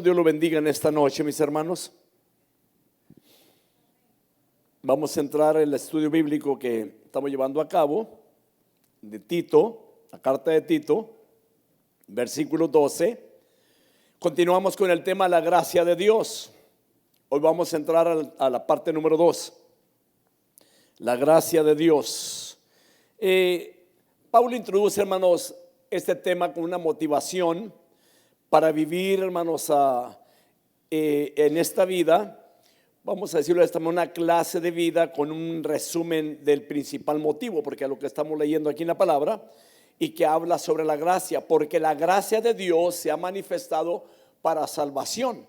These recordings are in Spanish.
Dios lo bendiga en esta noche, mis hermanos. Vamos a entrar en el estudio bíblico que estamos llevando a cabo de Tito, la carta de Tito, versículo 12. Continuamos con el tema la gracia de Dios. Hoy vamos a entrar a la parte número 2, la gracia de Dios. Pablo introduce, hermanos, este tema con una motivación para vivir, hermanos, en esta vida. Vamos a decirlo de esta manera, una clase de vida con un resumen del principal motivo, porque es lo que estamos leyendo aquí en la palabra, y que habla sobre la gracia, porque la gracia de Dios se ha manifestado para salvación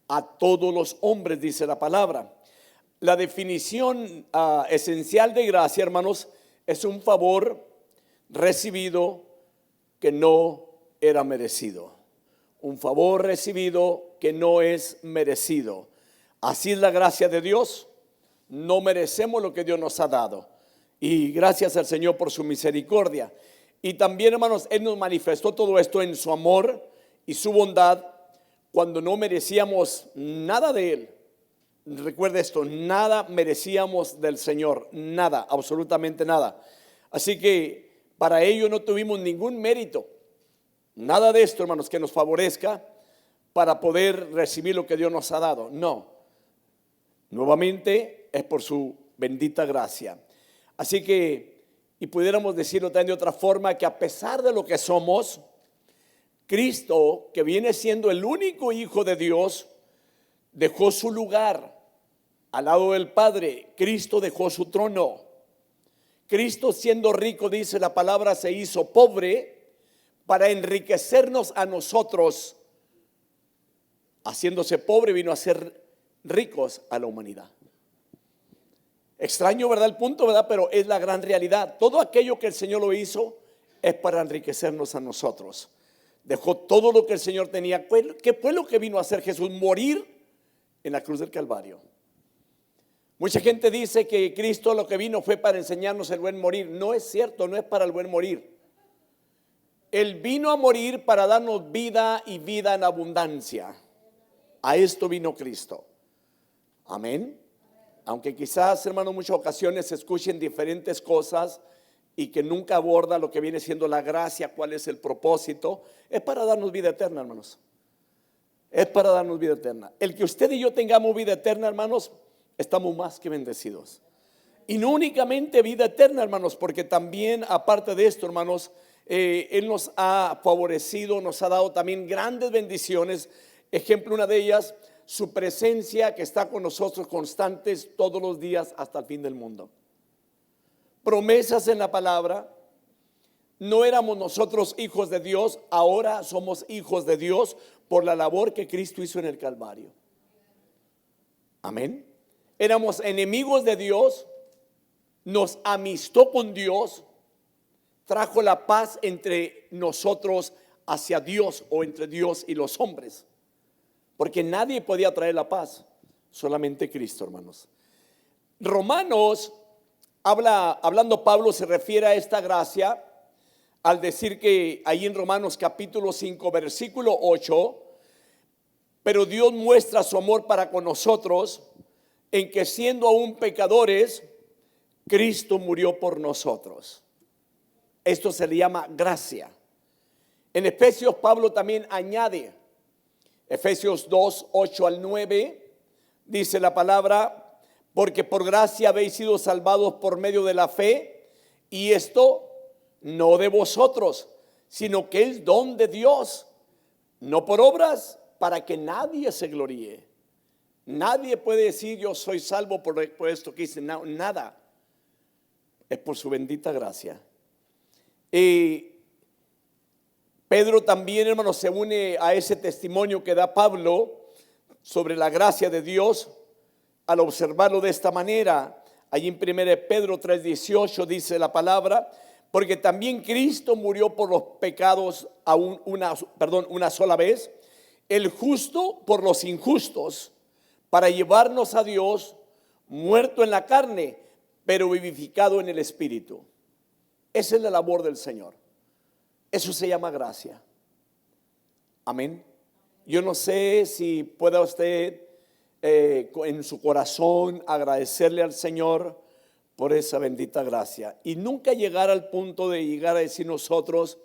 a todos los hombres, dice la palabra. La definición esencial de gracia, hermanos, es un favor recibido que no era merecido. Un favor recibido que no es merecido. Así es la gracia de Dios. No merecemos lo que Dios nos ha dado. Y gracias al Señor por su misericordia. Y también, hermanos, Él nos manifestó todo esto en su amor y su bondad cuando no merecíamos nada de Él. Recuerde esto, nada merecíamos del Señor. Nada, absolutamente nada. Así que para ello no tuvimos ningún mérito. Nada de esto, hermanos, que nos favorezca para poder recibir lo que Dios nos ha dado. No. Nuevamente es por su bendita gracia. Así que, y pudiéramos decirlo también de otra forma, que a pesar de lo que somos, Cristo, que viene siendo el único Hijo de Dios, dejó su lugar al lado del Padre. Cristo dejó su trono. Cristo, siendo rico, dice la palabra, se hizo pobre para enriquecernos a nosotros. Haciéndose pobre vino a ser ricos a la humanidad. Extraño, ¿verdad? El punto, ¿verdad? Pero es la gran realidad. Todo aquello que el Señor lo hizo es para enriquecernos a nosotros. Dejó todo lo que el Señor tenía. ¿Qué fue lo que vino a hacer Jesús? Morir en la cruz del Calvario. Mucha gente dice que Cristo lo que vino fue para enseñarnos el buen morir. No es cierto, no es para el buen morir. Él vino a morir para darnos vida y vida en abundancia. A esto vino Cristo. Amén. Aunque quizás, hermano, en muchas ocasiones se escuchen diferentes cosas y que nunca aborda lo que viene siendo la gracia, cuál es el propósito, es para darnos vida eterna, hermanos. Es para darnos vida eterna. El que usted y yo tengamos vida eterna, hermanos, estamos más que bendecidos. Y no únicamente vida eterna, hermanos, porque también aparte de esto, hermanos, Él nos ha favorecido, nos ha dado también grandes bendiciones. Ejemplo, una de ellas, su presencia que está con nosotros constantes todos los días hasta el fin del mundo. Promesas en la palabra. No éramos nosotros hijos de Dios, ahora somos hijos de Dios por la labor que Cristo hizo en el Calvario. Amén. Éramos enemigos de Dios, nos amistó con Dios, trajo la paz entre nosotros hacia Dios o entre Dios y los hombres. Porque nadie podía traer la paz, solamente Cristo, hermanos. Romanos, hablando Pablo, se refiere a esta gracia al decir que ahí en Romanos capítulo 5, versículo 8, pero Dios muestra su amor para con nosotros en que siendo aún pecadores, Cristo murió por nosotros. Esto se le llama gracia. En Efesios Pablo también añade, Efesios 2, 8 al 9, dice la palabra, porque por gracia habéis sido salvados por medio de la fe, y esto no de vosotros, sino que es don de Dios, no por obras, para que nadie se gloríe. Nadie puede decir yo soy salvo por esto que hice, nada. Es por su bendita gracia. Y Pedro también, hermanos, se une a ese testimonio que da Pablo sobre la gracia de Dios al observarlo de esta manera. Allí en 1 Pedro 3:18 dice la palabra, porque también Cristo murió por los pecados una sola vez, el justo por los injustos, para llevarnos a Dios, muerto en la carne, pero vivificado en el Espíritu. Esa es la labor del Señor. Eso se llama gracia. Amén. Yo no sé si pueda usted en su corazón agradecerle al Señor por esa bendita gracia y nunca llegar al punto de llegar a decir nosotros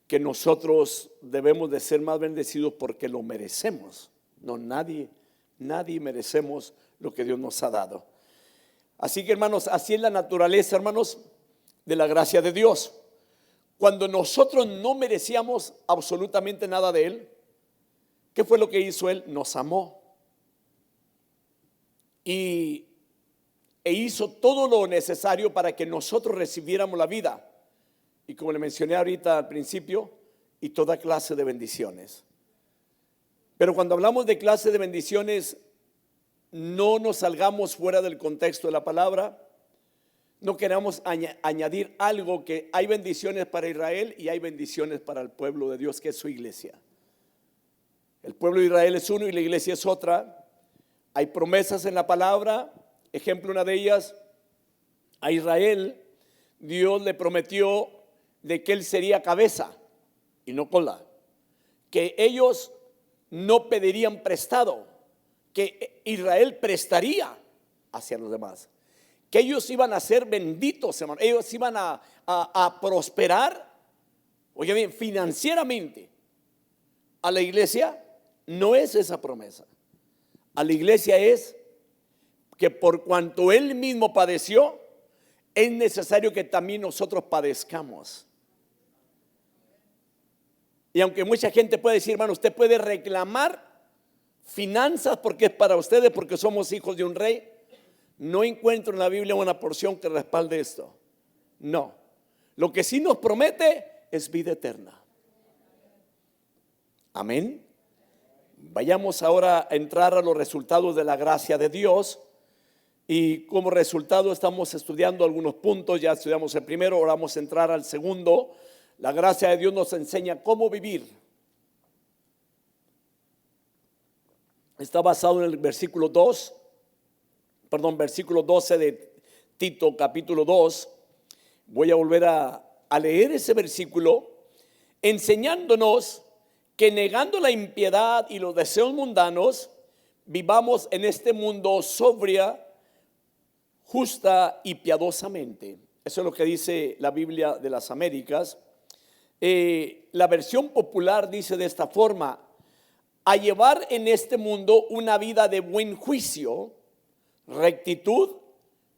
que nosotros debemos de ser más bendecidos porque lo merecemos. No, nadie merecemos lo que Dios nos ha dado. Así que, hermanos, así es la naturaleza, hermanos, de la gracia de Dios. Cuando nosotros no merecíamos absolutamente nada de Él, ¿qué fue lo que hizo Él? Nos amó e hizo todo lo necesario para que nosotros recibiéramos la vida. Y como le mencioné ahorita al principio, y toda clase de bendiciones. Pero cuando hablamos de clase de bendiciones, no nos salgamos fuera del contexto de la palabra. No queramos añadir algo, que hay bendiciones para Israel y hay bendiciones para el pueblo de Dios, que es su iglesia. El pueblo de Israel es uno y la iglesia es otra. Hay promesas en la palabra. Ejemplo, una de ellas, a Israel Dios le prometió de que él sería cabeza y no cola, que ellos no pedirían prestado, que Israel prestaría hacia los demás, que ellos iban a ser benditos, hermano. Ellos iban a prosperar, oye bien, financieramente. A la iglesia no es esa promesa. A la iglesia es que por cuanto Él mismo padeció, es necesario que también nosotros padezcamos. Y aunque mucha gente puede decir, hermano, usted puede reclamar finanzas porque es para ustedes, porque somos hijos de un rey, no encuentro en la Biblia una porción que respalde esto. No. Lo que sí nos promete es vida eterna. Amén. Vayamos ahora a entrar a los resultados de la gracia de Dios. Y como resultado estamos estudiando algunos puntos. Ya estudiamos el primero, ahora vamos a entrar al segundo. La gracia de Dios nos enseña cómo vivir. Está basado en el versículo 12 de Tito capítulo 2. Voy a volver a leer ese versículo, enseñándonos que negando la impiedad y los deseos mundanos, vivamos en este mundo sobria, justa y piadosamente. Eso es lo que dice la Biblia de las Américas. La versión popular dice de esta forma: a llevar en este mundo una vida de buen juicio, rectitud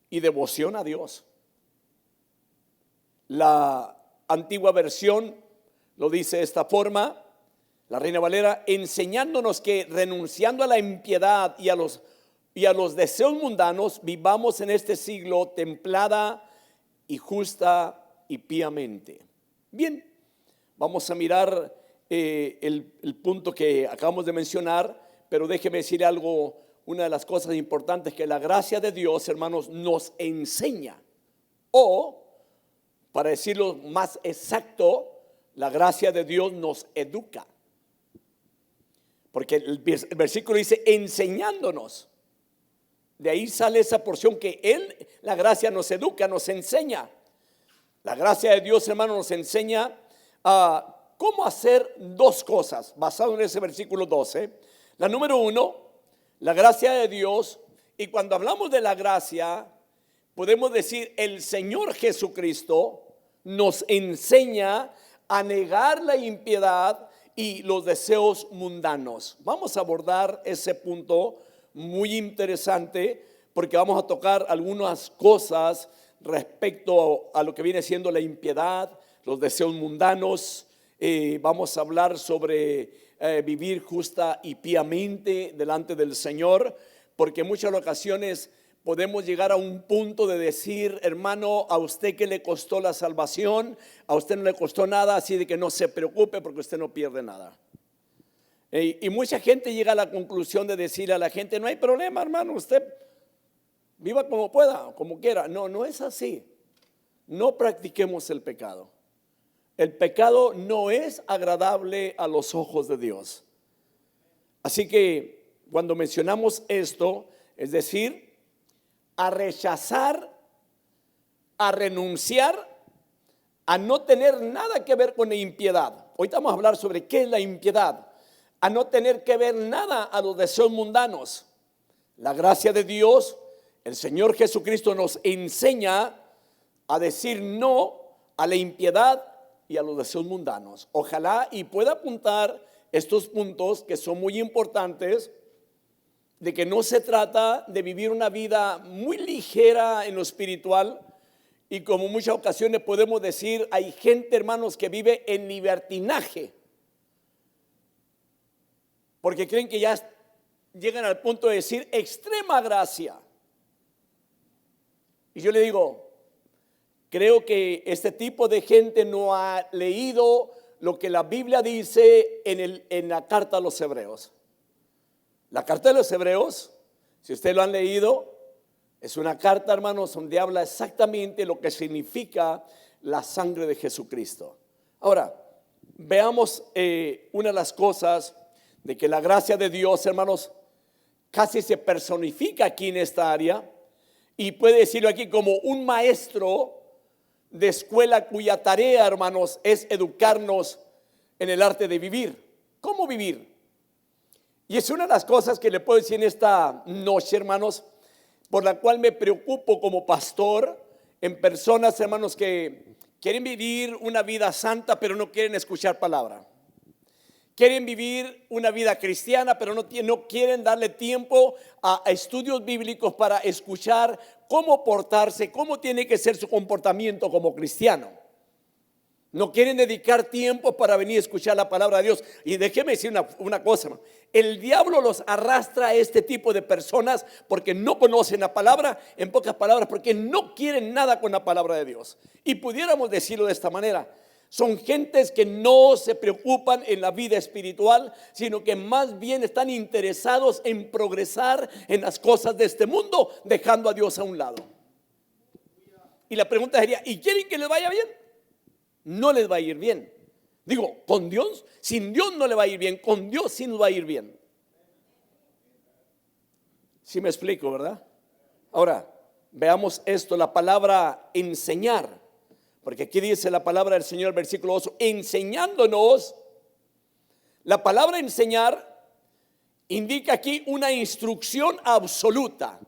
y devoción a Dios. La antigua versión lo dice de esta forma, la Reina Valera, enseñándonos que renunciando a la impiedad y a los deseos mundanos, vivamos en este siglo templada y justa y piamente. Bien, vamos a mirar el punto que acabamos de mencionar, pero déjeme decir algo. Una de las cosas importantes que la gracia de Dios, hermanos, nos enseña, o para decirlo más exacto, la gracia de Dios nos educa. Porque el versículo dice enseñándonos. De ahí sale esa porción que la gracia nos educa, nos enseña. La gracia de Dios, hermano, nos enseña a cómo hacer dos cosas, basado en ese versículo 12. La número uno, la gracia de Dios. Y cuando hablamos de la gracia, podemos decir el Señor Jesucristo nos enseña a negar la impiedad y los deseos mundanos. Vamos a abordar ese punto muy interesante, porque vamos a tocar algunas cosas respecto a lo que viene siendo la impiedad, los deseos mundanos. Vamos a hablar sobre vivir justa y piamente delante del Señor, porque en muchas ocasiones podemos llegar a un punto de decir, hermano, a usted que le costó la salvación, a usted no le costó nada, así de que no se preocupe porque usted no pierde nada. Y mucha gente llega a la conclusión de decirle a la gente, no hay problema, hermano, usted viva como pueda, como quiera. No, no es así. No practiquemos el pecado. El pecado no es agradable a los ojos de Dios. Así que cuando mencionamos esto, es decir, a rechazar, a renunciar, a no tener nada que ver con la impiedad. Hoy vamos a hablar sobre qué es la impiedad. a no tener que ver nada a los deseos mundanos. La gracia de Dios, el Señor Jesucristo nos enseña a decir no a la impiedad y a los deseos mundanos. Ojalá y pueda apuntar estos puntos que son muy importantes, de que no se trata de vivir una vida muy ligera en lo espiritual, y como muchas ocasiones podemos decir, hay gente, hermanos, que vive en libertinaje, porque creen que ya llegan al punto de decir extrema gracia. Y yo le digo, creo que este tipo de gente no ha leído lo que la Biblia dice en la carta a los Hebreos. La carta de los Hebreos, si ustedes lo han leído, es una carta, hermanos, donde habla exactamente lo que significa la sangre de Jesucristo. Ahora, veamos una de las cosas de que la gracia de Dios, hermanos, casi se personifica aquí en esta área, y puede decirlo aquí como un maestro de escuela cuya tarea, hermanos, es educarnos en el arte de vivir. ¿Cómo vivir? Y es una de las cosas que le puedo decir en esta noche, hermanos, por la cual me preocupo como pastor en personas, hermanos, que quieren vivir una vida santa, pero no quieren escuchar palabra. Quieren vivir una vida cristiana, pero no quieren darle tiempo a estudios bíblicos para escuchar cómo portarse, cómo tiene que ser su comportamiento como cristiano. No quieren dedicar tiempo para venir a escuchar la palabra de Dios. Y déjeme decir una cosa, hermano. El diablo los arrastra a este tipo de personas porque no conocen la palabra, en pocas palabras, porque no quieren nada con la palabra de Dios. Y pudiéramos decirlo de esta manera: son gentes que no se preocupan en la vida espiritual, sino que más bien están interesados en progresar en las cosas de este mundo, dejando a Dios a un lado. Y la pregunta sería: ¿y quieren que les vaya bien? No les va a ir bien. Digo, con Dios, sin Dios no le va a ir bien, con Dios sí nos va a ir bien. ¿Sí me explico, verdad? Ahora, veamos esto, la palabra enseñar. Porque aquí dice la palabra del Señor, versículo 8, enseñándonos. La palabra enseñar indica aquí una instrucción absoluta.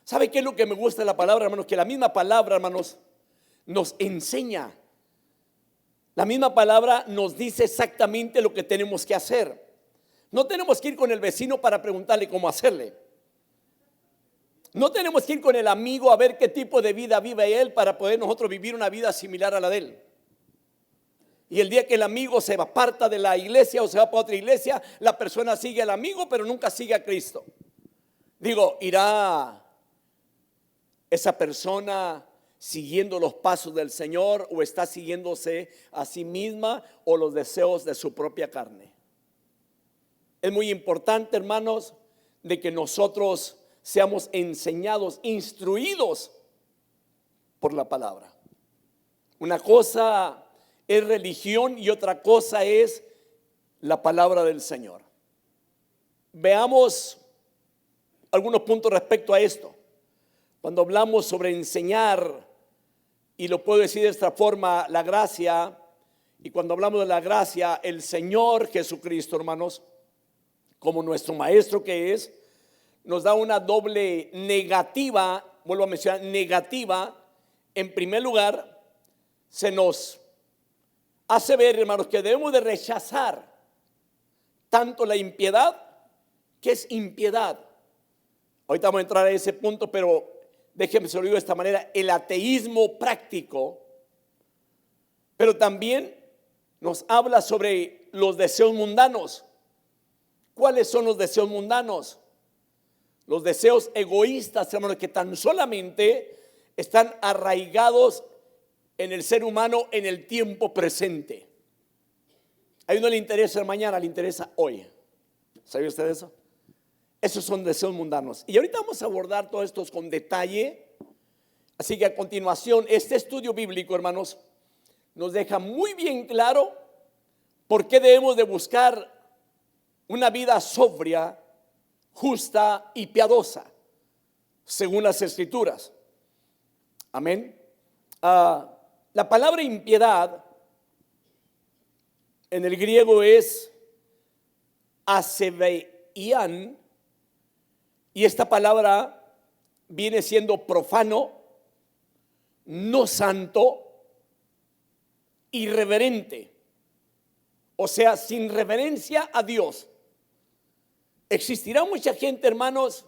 ¿Sabe qué es lo que me gusta de la palabra, hermanos? Que la misma palabra, hermanos, nos enseña. La misma palabra nos dice exactamente lo que tenemos que hacer. No tenemos que ir con el vecino para preguntarle cómo hacerle. No tenemos que ir con el amigo a ver qué tipo de vida vive él para poder nosotros vivir una vida similar a la de él. Y el día que el amigo se aparta de la iglesia o se va para otra iglesia, la persona sigue al amigo pero nunca sigue a Cristo. Digo, ¿irá esa persona siguiendo los pasos del Señor o está siguiéndose a sí misma o los deseos de su propia carne? Es muy importante, hermanos, de que nosotros seamos enseñados, instruidos por la palabra. Una cosa es religión y otra cosa es la palabra del Señor. Veamos algunos puntos respecto a esto. Cuando hablamos sobre enseñar, y lo puedo decir de esta forma, la gracia, y cuando hablamos de la gracia, el Señor Jesucristo, hermanos, como nuestro maestro que es, nos da una doble negativa. Vuelvo a mencionar, negativa. En primer lugar, se nos hace ver, hermanos, que debemos de rechazar tanto la impiedad. ¿Qué es impiedad? Ahorita vamos a entrar a ese punto, pero déjenme se lo digo de esta manera: el ateísmo práctico. Pero también nos habla sobre los deseos mundanos. ¿Cuáles son los deseos mundanos? Los deseos egoístas, hermanos, que tan solamente están arraigados en el ser humano en el tiempo presente. A uno le interesa el mañana, le interesa hoy. ¿Sabe usted eso? Esos son deseos mundanos. Y ahorita vamos a abordar todos estos con detalle. Así que a continuación, este estudio bíblico, hermanos, nos deja muy bien claro por qué debemos de buscar una vida sobria, justa y piadosa, según las Escrituras. Amén. La palabra impiedad en el griego es aseveían, y esta palabra viene siendo profano, no santo, irreverente, o sea, sin reverencia a Dios. Existirá mucha gente, hermanos,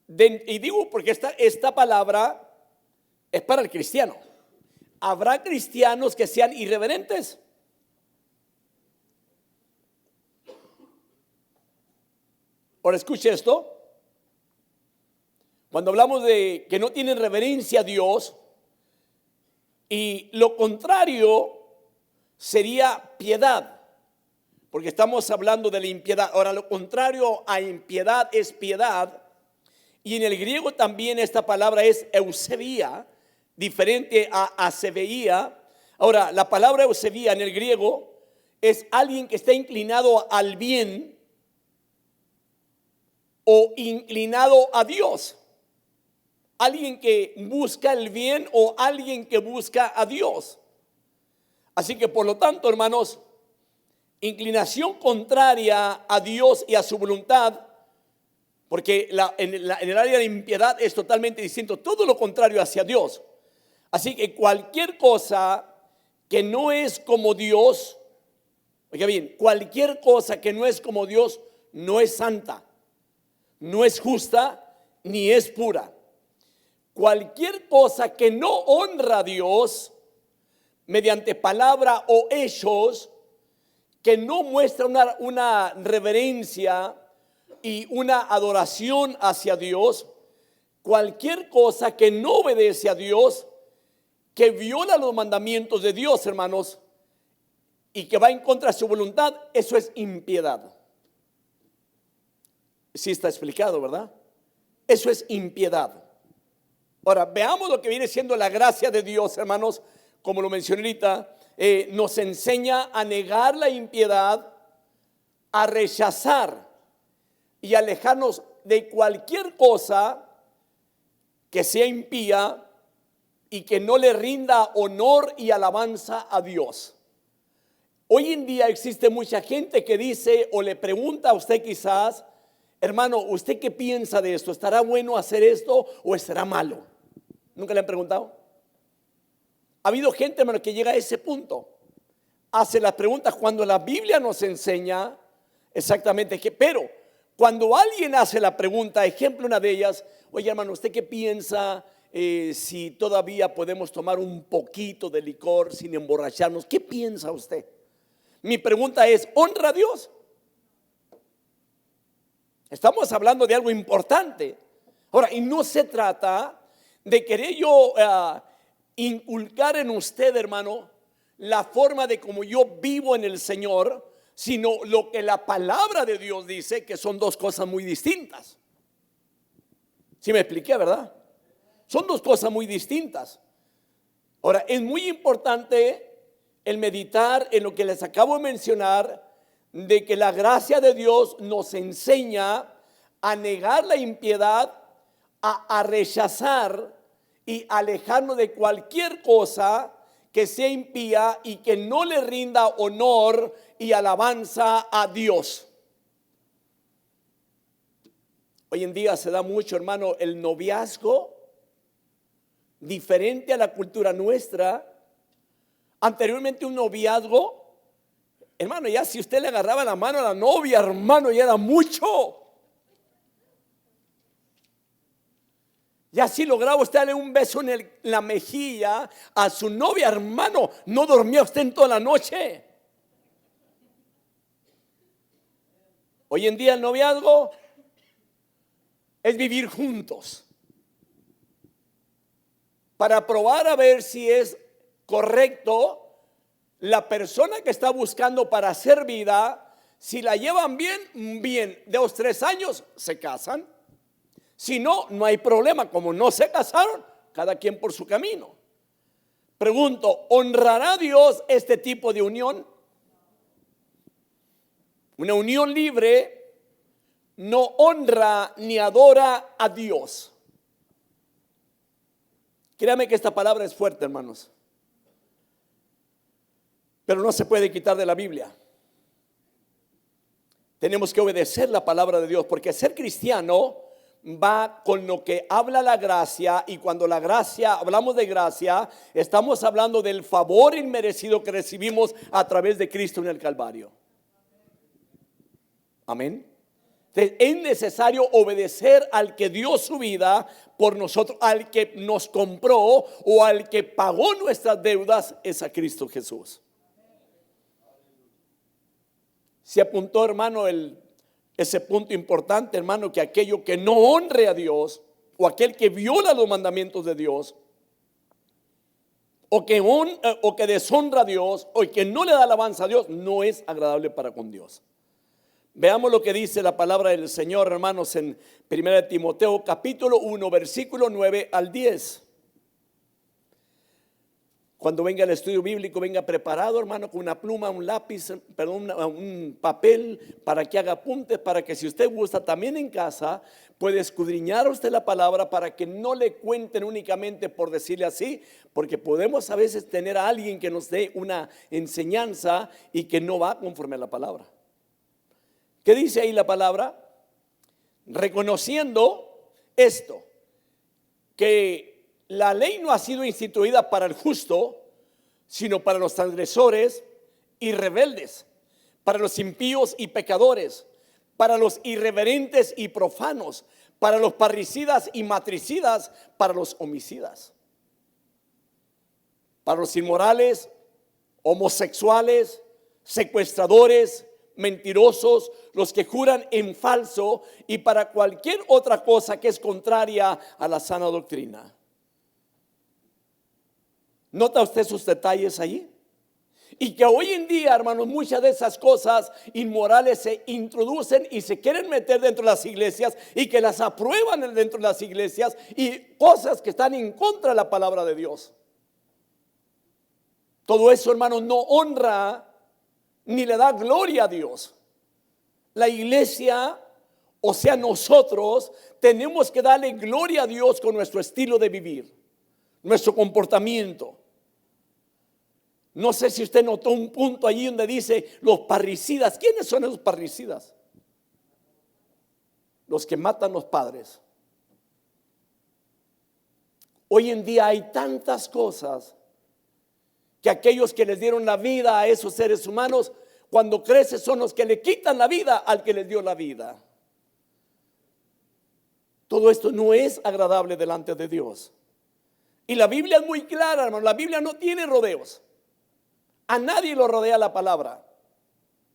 y digo porque esta palabra es para el cristiano. ¿Habrá cristianos que sean irreverentes? Ahora escuche esto. Cuando hablamos de que no tienen reverencia a Dios, y lo contrario sería piedad, porque estamos hablando de la impiedad. Ahora, lo contrario a impiedad es piedad, y en el griego también esta palabra es eusebia, diferente a aseveía. Ahora, la palabra eusebia en el griego es alguien que está inclinado al bien o inclinado a Dios. Alguien que busca el bien o alguien que busca a Dios. Así que por lo tanto, hermanos, inclinación contraria a Dios y a su voluntad, porque en el área de impiedad es totalmente distinto, todo lo contrario hacia Dios. Así que cualquier cosa que no es como Dios, oiga bien, cualquier cosa que no es como Dios no es santa, no es justa, ni es pura. Cualquier cosa que no honra a Dios mediante palabra o hechos, que no muestra una reverencia y una adoración hacia Dios, cualquier cosa que no obedece a Dios, que viola los mandamientos de Dios, hermanos, y que va en contra de su voluntad, eso es impiedad. Sí está explicado, ¿verdad? Eso es impiedad. Ahora, veamos lo que viene siendo la gracia de Dios, hermanos. Como lo mencioné ahorita, nos enseña a negar la impiedad, a rechazar y alejarnos de cualquier cosa que sea impía y que no le rinda honor y alabanza a Dios. Hoy en día existe mucha gente que dice o le pregunta a usted quizás, hermano, ¿usted qué piensa de esto? ¿Estará bueno hacer esto o estará malo? ¿Nunca le han preguntado? Ha habido gente, hermano, que llega a ese punto. Hace las preguntas cuando la Biblia nos enseña exactamente qué. Pero cuando alguien hace la pregunta, ejemplo, una de ellas, oye, hermano, ¿usted qué piensa si todavía podemos tomar un poquito de licor sin emborracharnos? ¿Qué piensa usted? Mi pregunta es, ¿honra a Dios? Estamos hablando de algo importante. Ahora, y no se trata de querer yo inculcar en usted, hermano, la forma de cómo yo vivo en el Señor, sino lo que la palabra de Dios dice, que son dos cosas muy distintas. ¿Sí me expliqué, verdad? Son dos cosas muy distintas. Ahora, es muy importante el meditar en lo que les acabo de mencionar, de que la gracia de Dios nos enseña a negar la impiedad, a rechazar y alejarnos de cualquier cosa que sea impía y que no le rinda honor y alabanza a Dios. Hoy en día se da mucho, hermano, el noviazgo diferente a la cultura nuestra. Anteriormente un noviazgo, hermano, ya si usted le agarraba la mano a la novia, hermano, ya era mucho. Ya si lograba usted darle un beso en la mejilla a su novia, hermano, no dormía usted en toda la noche. Hoy en día el noviazgo es vivir juntos para probar a ver si es correcto la persona que está buscando para hacer vida. Si la llevan bien, bien, 2 o 3 años se casan. Si no, no hay problema. Como no se casaron, cada quien por su camino. Pregunto, ¿honrará Dios este tipo de unión? Una unión libre no honra ni adora a Dios. Créame que esta palabra es fuerte, hermanos, pero no se puede quitar de la Biblia. tenemos que obedecer la palabra de Dios, porque ser cristiano va con lo que habla la gracia, y cuando la gracia, hablamos de gracia, estamos hablando del favor inmerecido que recibimos a través de Cristo en el Calvario. Amén. Entonces, es necesario obedecer al que dio su vida por nosotros, al que nos compró o al que pagó nuestras deudas, es a Cristo Jesús. Se apuntó, hermano, ese punto importante, hermano, que aquello que no honre a Dios, o aquel que viola los mandamientos de Dios, o que deshonra a Dios, o que no le da alabanza a Dios, no es agradable para con Dios. Veamos lo que dice la palabra del Señor, hermanos, en 1 Timoteo capítulo 1, versículo 9 al 10. Cuando venga el estudio bíblico, venga preparado, hermano, con una pluma, un lápiz, un papel, para que haga apuntes, para que si usted gusta también en casa, puede escudriñar usted la palabra, para que no le cuenten únicamente por decirle así, porque podemos a veces tener a alguien que nos dé una enseñanza y que no va conforme a la palabra. ¿Qué dice ahí la palabra? Reconociendo esto, que la ley no ha sido instituida para el justo, sino para los transgresores y rebeldes, para los impíos y pecadores, para los irreverentes y profanos, para los parricidas y matricidas, para los homicidas, para los inmorales, homosexuales, secuestradores, mentirosos, los que juran en falso, y para cualquier otra cosa que es contraria a la sana doctrina. ¿Nota usted sus detalles allí? Y que hoy en día, hermanos, muchas de esas cosas inmorales se introducen y se quieren meter dentro de las iglesias, y que las aprueban dentro de las iglesias, y cosas que están en contra de la palabra de Dios. Todo eso, hermanos, no honra ni le da gloria a Dios. La iglesia, o sea nosotros, tenemos que darle gloria a Dios con nuestro estilo de vivir, nuestro comportamiento. No sé si usted notó un punto allí donde dice los parricidas. ¿Quiénes son esos parricidas? Los que matan los padres. Hoy en día hay tantas cosas que aquellos que les dieron la vida a esos seres humanos, cuando crecen son los que le quitan la vida al que les dio la vida. Todo esto no es agradable delante de Dios. Y la Biblia es muy clara, hermano. La Biblia no tiene rodeos. A nadie lo rodea la palabra.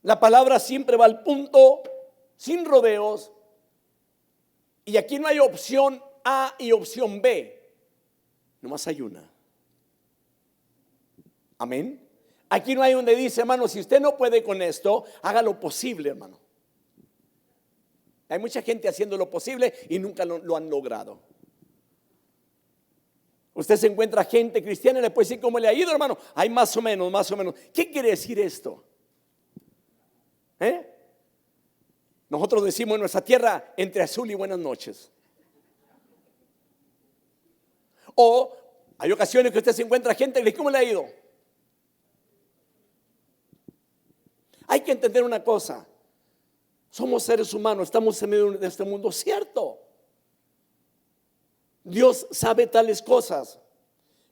La palabra siempre va al punto, sin rodeos. Y aquí no hay opción A y opción B. Nomás hay una. Amén. Aquí no hay donde dice, hermano, si usted no puede con esto, haga lo posible, hermano. Hay mucha gente haciendo lo posible y nunca lo han logrado. Usted se encuentra gente cristiana y le puede decir cómo le ha ido, hermano. Hay más o menos, más o menos. ¿Qué quiere decir esto? Nosotros decimos en nuestra tierra, entre azul y buenas noches. O hay ocasiones que usted se encuentra gente y le dice, ¿cómo le ha ido? Hay que entender una cosa. Somos seres humanos, estamos en medio de este mundo, cierto. Dios sabe tales cosas,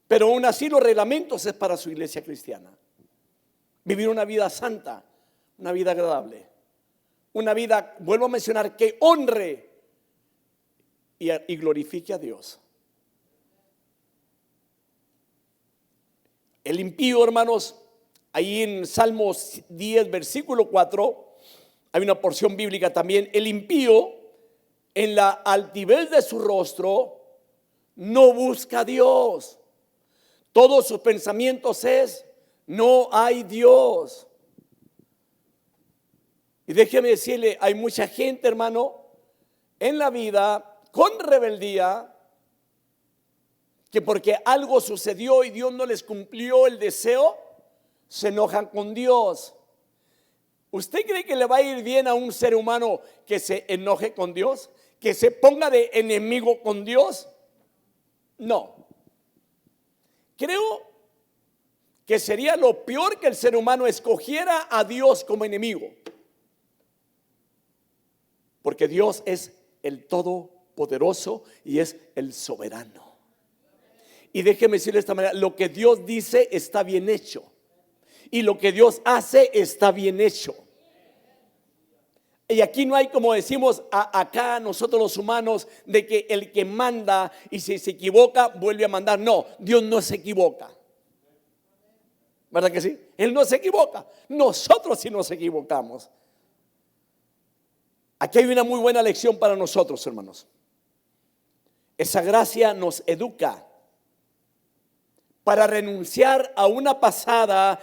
pero aún así los reglamentos es para su iglesia cristiana. Vivir una vida santa, una vida agradable, una vida, vuelvo a mencionar, que honre y glorifique a Dios. El impío, hermanos, ahí en Salmos 10, versículo 4, hay una porción bíblica también. El impío, en la altivez de su rostro, no busca a Dios. Todos sus pensamientos es, no hay Dios. Y déjeme decirle, hay mucha gente, hermano, en la vida con rebeldía, que porque algo sucedió y Dios no les cumplió el deseo, se enojan con Dios. ¿Usted cree que le va a ir bien a un ser humano que se enoje con Dios? ¿Que se ponga de enemigo con Dios? No. Creo que sería lo peor que el ser humano escogiera a Dios como enemigo. Porque Dios es el todopoderoso y es el soberano. Y déjeme decirle de esta manera: lo que Dios dice está bien hecho, y lo que Dios hace está bien hecho. Y aquí no hay, como decimos acá nosotros los humanos, de que el que manda y si se equivoca vuelve a mandar. No, Dios no se equivoca. ¿Verdad que sí? Él no se equivoca. Nosotros sí nos equivocamos. Aquí hay una muy buena lección para nosotros, hermanos. Esa gracia nos educa para renunciar a una pasada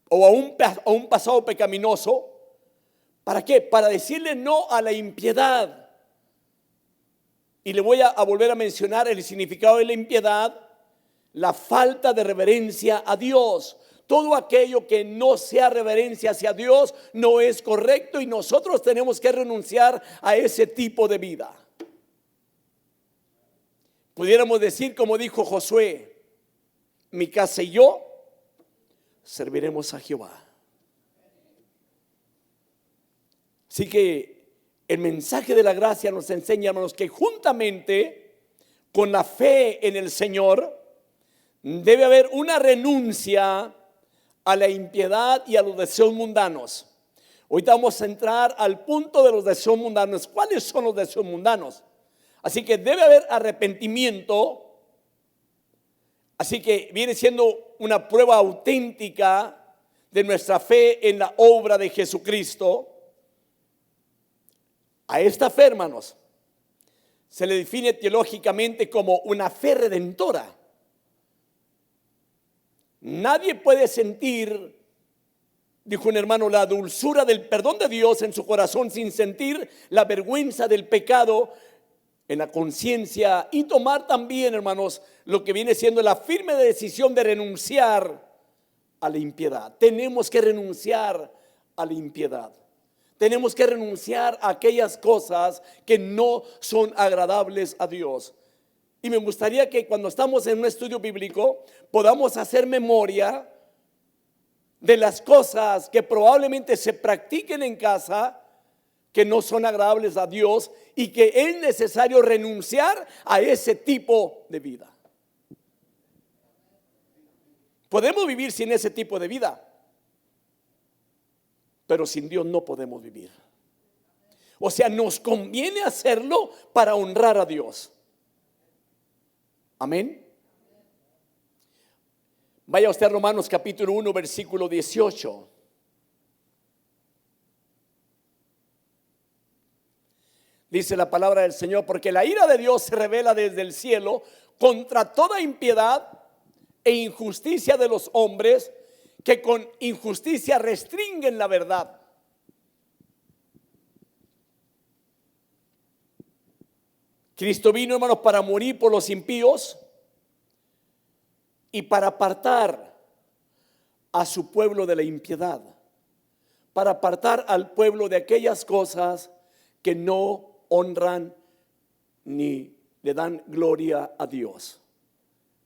o a un pasado pecaminoso. ¿Para qué? Para decirle no a la impiedad. Y le voy a volver a mencionar el significado de la impiedad: la falta de reverencia a Dios. Todo aquello que no sea reverencia hacia Dios no es correcto, y nosotros tenemos que renunciar a ese tipo de vida. Pudiéramos decir, como dijo Josué: mi casa y yo serviremos a Jehová. Así que el mensaje de la gracia nos enseña, hermanos, que juntamente con la fe en el Señor debe haber una renuncia a la impiedad y a los deseos mundanos. Ahorita vamos a entrar al punto de los deseos mundanos. ¿Cuáles son los deseos mundanos? Así que debe haber arrepentimiento. Así que viene siendo una prueba auténtica de nuestra fe en la obra de Jesucristo. A esta fe, hermanos, se le define teológicamente como una fe redentora. Nadie puede sentir, dijo un hermano, la dulzura del perdón de Dios en su corazón sin sentir la vergüenza del pecado en la conciencia, y tomar también, hermanos, lo que viene siendo la firme decisión de renunciar a la impiedad. Tenemos que renunciar a la impiedad. Tenemos que renunciar a aquellas cosas que no son agradables a Dios. Y me gustaría que cuando estamos en un estudio bíblico podamos hacer memoria de las cosas que probablemente se practiquen en casa que no son agradables a Dios, y que es necesario renunciar a ese tipo de vida. Podemos vivir sin ese tipo de vida, pero sin Dios no podemos vivir. O sea, nos conviene hacerlo para honrar a Dios. Amén. Vaya usted a Romanos capítulo 1, versículo 18. Dice la palabra del Señor: porque la ira de Dios se revela desde el cielo contra toda impiedad e injusticia de los hombres, que con injusticia restringen la verdad. Cristo vino, hermanos, para morir por los impíos y para apartar a su pueblo de la impiedad, para apartar al pueblo de aquellas cosas que no honran ni le dan gloria a Dios.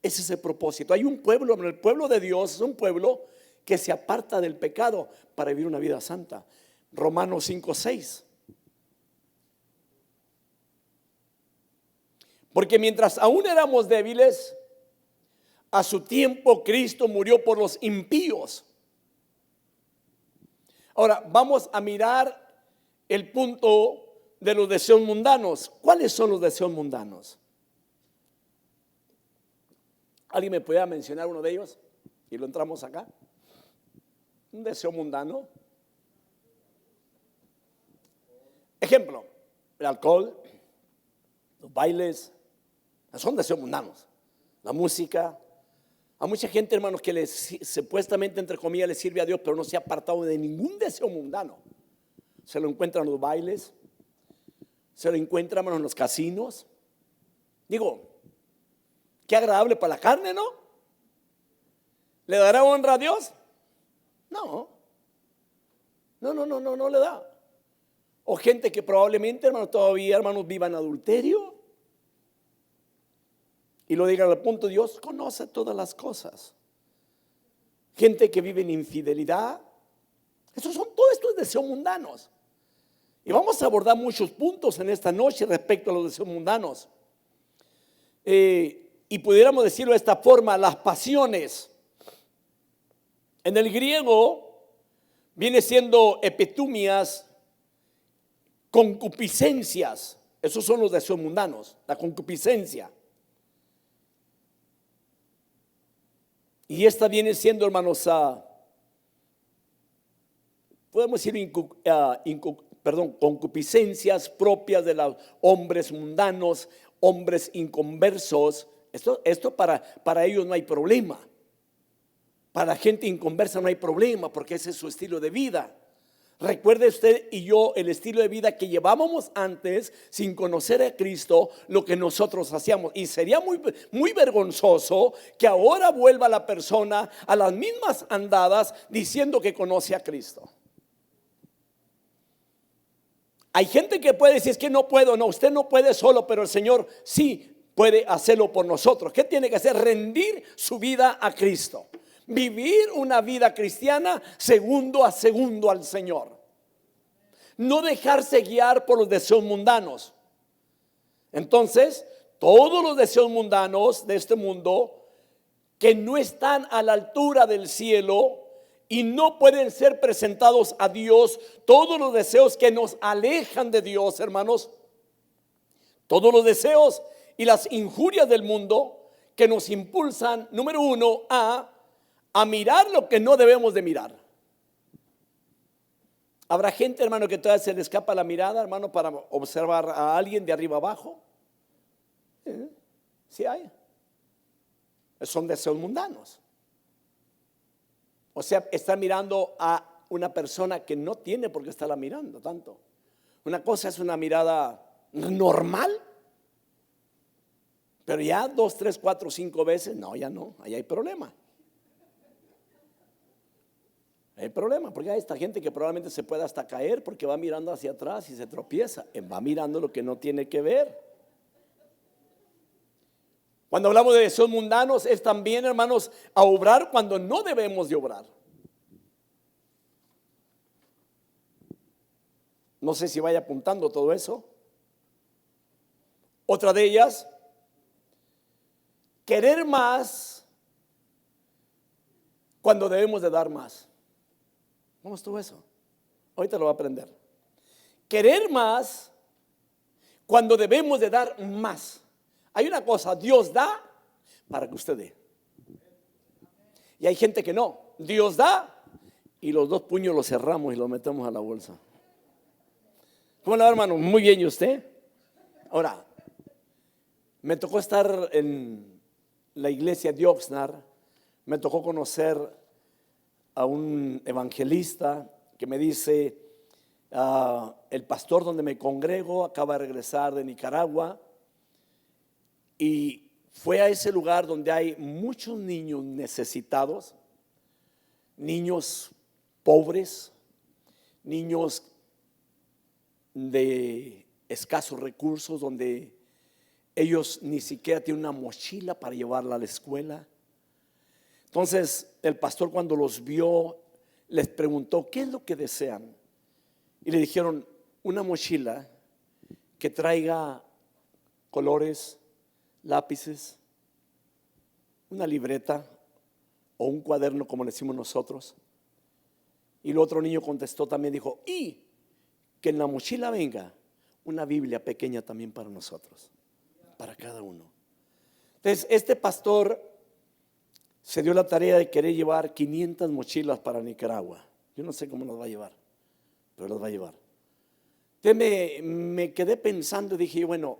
Ese es el propósito. Hay un pueblo, el pueblo de Dios es un pueblo que se aparta del pecado para vivir una vida santa. Romanos 5:6. Porque mientras aún éramos débiles, a su tiempo Cristo murió por los impíos. Ahora vamos a mirar el punto de los deseos mundanos. ¿Cuáles son los deseos mundanos? ¿Alguien me puede mencionar uno de ellos? Y lo entramos acá. Un deseo mundano. Ejemplo: el alcohol, los bailes, son deseos mundanos. La música. A mucha gente, hermanos, que supuestamente, entre comillas, le sirve a Dios, pero no se ha apartado de ningún deseo mundano. Se lo encuentran en los bailes, se lo encuentran, hermanos, en los casinos. Digo, qué agradable para la carne, ¿no? ¿Le dará honra a Dios? No le da. O gente que probablemente, hermanos, todavía, hermanos, vivan adulterio. Y lo digan al punto: Dios conoce todas las cosas. Gente que vive en infidelidad. Esos son todos estos deseos mundanos. Y vamos a abordar muchos puntos en esta noche respecto a los deseos mundanos. Y pudiéramos decirlo de esta forma: las pasiones. En el griego viene siendo epitumías, concupiscencias. Esos son los deseos mundanos, la concupiscencia. Y esta viene siendo, hermanos, podemos decir concupiscencias propias de los hombres mundanos, hombres inconversos. Esto para ellos no hay problema. Para la gente inconversa no hay problema, porque ese es su estilo de vida. Recuerde usted y yo el estilo de vida que llevábamos antes sin conocer a Cristo, lo que nosotros hacíamos. Y sería muy, muy vergonzoso que ahora vuelva la persona a las mismas andadas diciendo que conoce a Cristo. Hay gente que puede decir: es que no puedo. No, usted no puede solo, pero el Señor sí puede hacerlo por nosotros. ¿Qué tiene que hacer? Rendir su vida a Cristo. Vivir una vida cristiana segundo a segundo al Señor. No dejarse guiar por los deseos mundanos. Entonces, todos los deseos mundanos de este mundo que no están a la altura del cielo y no pueden ser presentados a Dios, todos los deseos que nos alejan de Dios, hermanos, todos los deseos y las injurias del mundo que nos impulsan, número uno, a mirar lo que no debemos de mirar. Habrá gente, hermano, que todavía se le escapa la mirada, hermano, para observar a alguien de arriba abajo. Sí hay. Son deseos mundanos. O sea, está mirando a una persona que no tiene por qué estarla mirando tanto. Una cosa es una mirada normal, pero ya 2, 3, 4, 5 veces, no, ya no, ahí hay problema. Hay problema, porque hay esta gente que probablemente se pueda hasta caer porque va mirando hacia atrás y se tropieza. Va mirando lo que no tiene que ver. Cuando hablamos de deseos mundanos, es también, hermanos, a obrar cuando no debemos de obrar. No sé si vaya apuntando todo eso. Otra de ellas, querer más cuando debemos de dar más. ¿Cómo estuvo eso? Ahorita lo va a aprender. Querer más cuando debemos de dar más. Hay una cosa: Dios da para que usted dé. Y hay gente que no. Dios da y los 2 puños los cerramos y los metemos a la bolsa. ¿Cómo le va, hermano? Muy bien, ¿y usted? Ahora, me tocó estar en la iglesia de Oxnard. Me tocó conocer a un evangelista que me dice: el pastor donde me congrego acaba de regresar de Nicaragua y fue a ese lugar donde hay muchos niños necesitados, niños pobres, niños de escasos recursos, donde ellos ni siquiera tienen una mochila para llevarla a la escuela. Entonces el pastor, cuando los vio, les preguntó: ¿qué es lo que desean? Y le dijeron: una mochila que traiga colores, lápices, una libreta o un cuaderno, como le decimos nosotros. Y el otro niño contestó también, dijo: y que en la mochila venga una Biblia pequeña también para nosotros, para cada uno. Entonces este pastor se dio la tarea de querer llevar 500 mochilas para Nicaragua. Yo no sé cómo las va a llevar, pero las va a llevar. Entonces me quedé pensando y dije: bueno,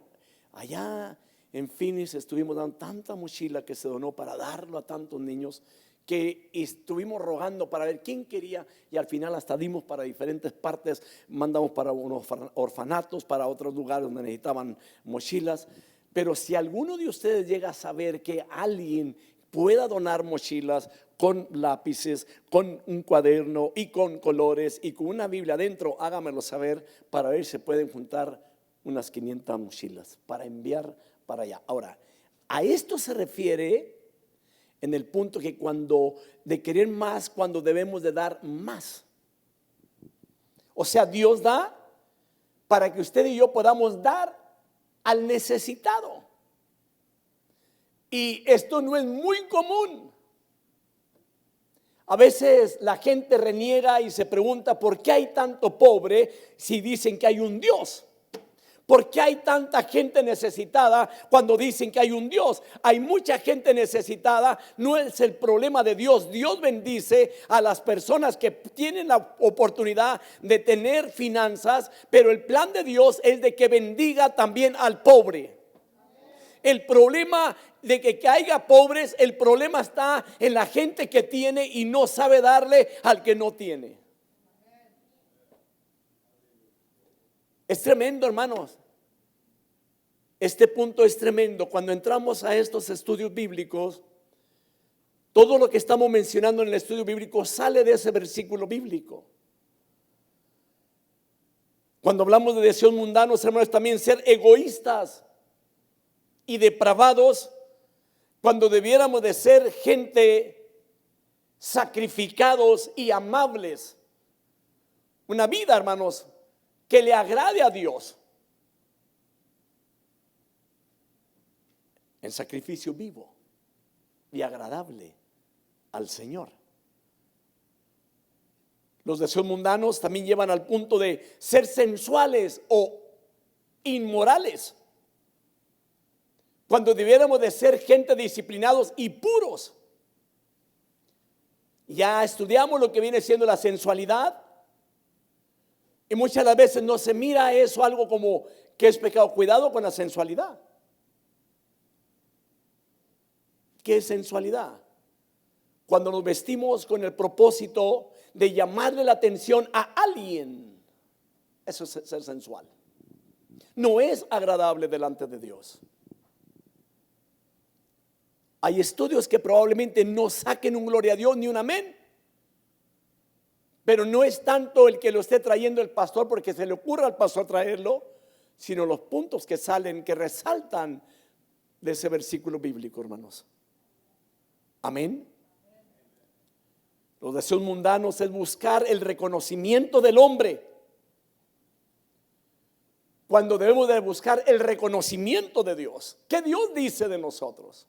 allá en Phoenix estuvimos dando tanta mochila que se donó para darlo a tantos niños, que estuvimos rogando para ver quién quería, y al final hasta dimos para diferentes partes. Mandamos para unos orfanatos, para otros lugares donde necesitaban mochilas. Pero si alguno de ustedes llega a saber que alguien pueda donar mochilas con lápices, con un cuaderno y con colores y con una Biblia adentro, hágamelo saber para ver si se pueden juntar unas 500 mochilas para enviar para allá. Ahora, a esto se refiere en el punto que cuando de querer más, cuando debemos de dar más. O sea, Dios da para que usted y yo podamos dar al necesitado. Y esto no es muy común. A veces la gente reniega y se pregunta por qué hay tanto pobre si dicen que hay un Dios. ¿Por qué hay tanta gente necesitada cuando dicen que hay un Dios? Hay mucha gente necesitada, no es el problema de Dios. Dios bendice a las personas que tienen la oportunidad de tener finanzas, pero el plan de Dios es de que bendiga también al pobre. El problema de que haya pobres, el problema está en la gente que tiene y no sabe darle al que no tiene. Es tremendo, hermanos. Este punto es tremendo. Cuando entramos a estos estudios bíblicos, todo lo que estamos mencionando en el estudio bíblico sale de ese versículo bíblico. Cuando hablamos de deseos mundanos, hermanos, también ser egoístas y depravados, cuando debiéramos de ser gente sacrificados y amables. Una vida, hermanos, que le agrade a Dios. En sacrificio vivo y agradable al Señor. Los deseos mundanos también llevan al punto de ser sensuales o inmorales, cuando debiéramos de ser gente disciplinados y puros. Ya estudiamos lo que viene siendo la sensualidad, y muchas de las veces no se mira eso algo como que es pecado. Cuidado con la sensualidad. ¿Qué es sensualidad? Cuando nos vestimos con el propósito de llamarle la atención a alguien. Eso es ser sensual. No es agradable delante de Dios. Hay estudios que probablemente no saquen un gloria a Dios ni un amén, pero no es tanto el que lo esté trayendo el pastor porque se le ocurra al pastor traerlo, sino los puntos que salen, que resaltan de ese versículo bíblico, hermanos. Amén. Los deseos mundanos es buscar el reconocimiento del hombre, cuando debemos de buscar el reconocimiento de Dios. ¿Qué Dios dice de nosotros?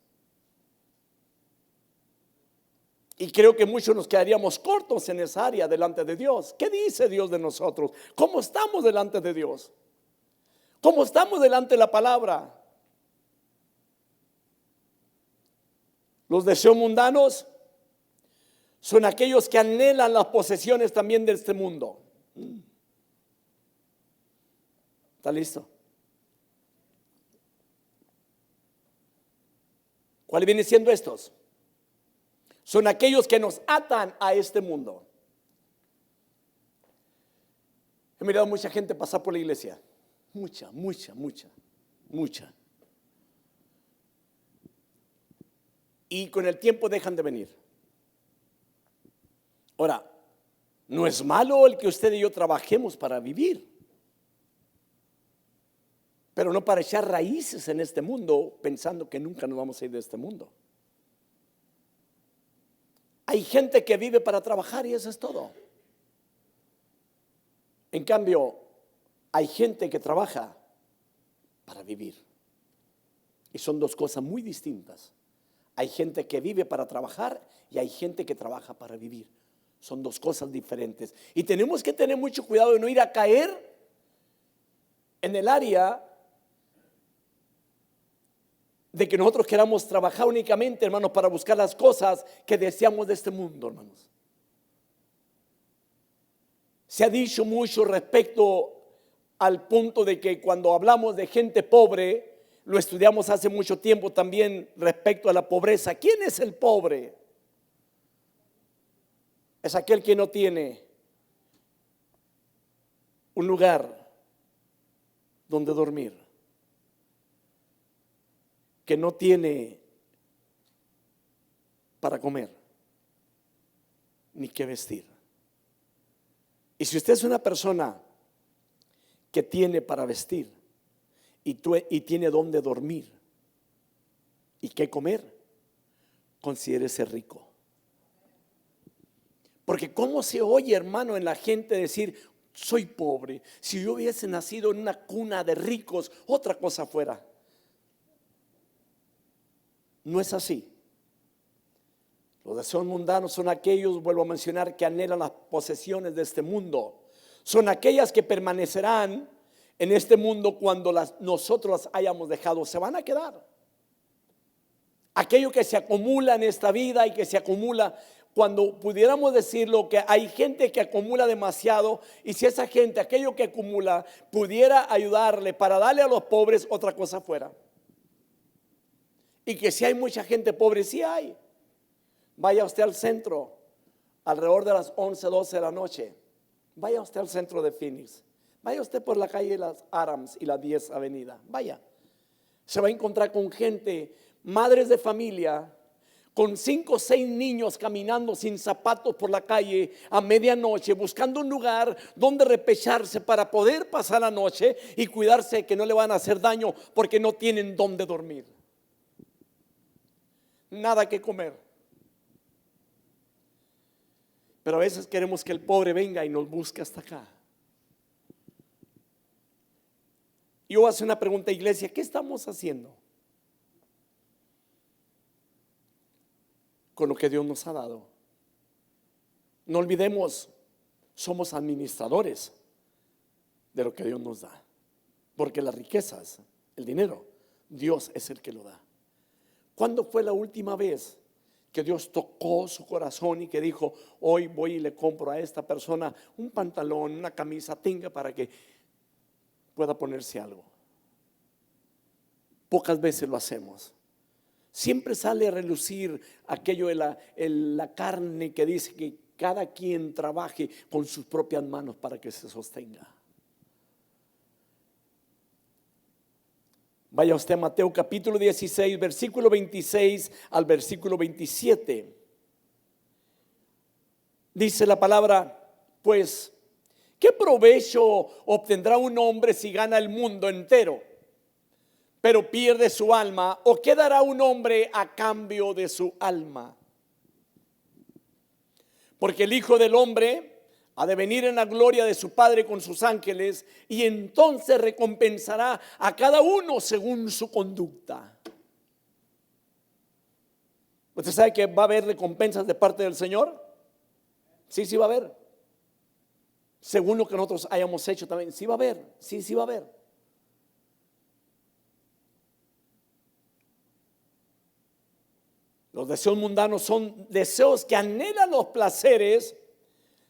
Y creo que muchos nos quedaríamos cortos en esa área delante de Dios. ¿Qué dice Dios de nosotros? ¿Cómo estamos delante de Dios? ¿Cómo estamos delante de la palabra? Los deseos mundanos son aquellos que anhelan las posesiones también de este mundo. ¿Está listo? ¿Cuáles vienen siendo estos? Son aquellos que nos atan a este mundo. He mirado mucha gente pasar por la iglesia. Mucha. Y con el tiempo dejan de venir. Ahora, no es malo el que usted y yo trabajemos para vivir, pero no para echar raíces en este mundo pensando que nunca nos vamos a ir de este mundo. Hay gente que vive para trabajar y eso es todo. En cambio, hay gente que trabaja para vivir. Y son dos cosas muy distintas. Hay gente que vive para trabajar y hay gente que trabaja para vivir. Son dos cosas diferentes. Y tenemos que tener mucho cuidado de no ir a caer en el área de que nosotros queramos trabajar únicamente, hermanos, para buscar las cosas que deseamos de este mundo, hermanos. Se ha dicho mucho respecto al punto de que cuando hablamos de gente pobre, lo estudiamos hace mucho tiempo también respecto a la pobreza. ¿Quién es el pobre? Es aquel que no tiene un lugar donde dormir, que no tiene para comer ni que vestir. Y si usted es una persona que tiene para vestir y tiene donde dormir y qué comer, considérese rico. Porque cómo se oye, hermano, en la gente decir: soy pobre. Si yo hubiese nacido en una cuna de ricos, otra cosa fuera. No es así. Los deseos mundanos son aquellos, vuelvo a mencionar, que anhelan las posesiones de este mundo. Son aquellas que permanecerán en este mundo cuando nosotros las hayamos dejado. Se van a quedar. Aquello que se acumula en esta vida y que se acumula, cuando pudiéramos decirlo, que hay gente que acumula demasiado, y si esa gente, aquello que acumula, pudiera ayudarle para darle a los pobres, otra cosa fuera. Y que si hay mucha gente pobre, sí hay. Vaya usted al centro, alrededor de las 11, 12 de la noche. Vaya usted al centro de Phoenix. Vaya usted por la calle de las Adams y la 10 Avenida. Vaya. Se va a encontrar con gente, madres de familia, con 5 o 6 niños caminando sin zapatos por la calle a medianoche, buscando un lugar donde repecharse para poder pasar la noche y cuidarse que no le van a hacer daño porque no tienen dónde dormir. Nada que comer. Pero a veces queremos que el pobre venga y nos busque hasta acá. Yo voy a hacer una pregunta, iglesia, ¿qué estamos haciendo con lo que Dios nos ha dado? No olvidemos, somos administradores de lo que Dios nos da, porque las riquezas, el dinero, Dios es el que lo da. ¿Cuándo fue la última vez que Dios tocó su corazón y que dijo, hoy voy y le compro a esta persona un pantalón, una camisa, tenga para que pueda ponerse algo? Pocas veces lo hacemos. Siempre sale a relucir aquello de la carne que dice que cada quien trabaje con sus propias manos para que se sostenga. Vaya usted a Mateo capítulo 16, versículo 26 al versículo 27. Dice la palabra, pues, ¿qué provecho obtendrá un hombre si gana el mundo entero, pero pierde su alma? ¿O qué dará un hombre a cambio de su alma? Porque el Hijo del Hombre ha de venir en la gloria de su Padre con sus ángeles, y entonces recompensará a cada uno según su conducta. ¿Usted sabe que va a haber recompensas de parte del Señor? Sí, sí va a haber. Según lo que nosotros hayamos hecho también, sí va a haber, sí va a haber. Los deseos mundanos son deseos que anhelan los placeres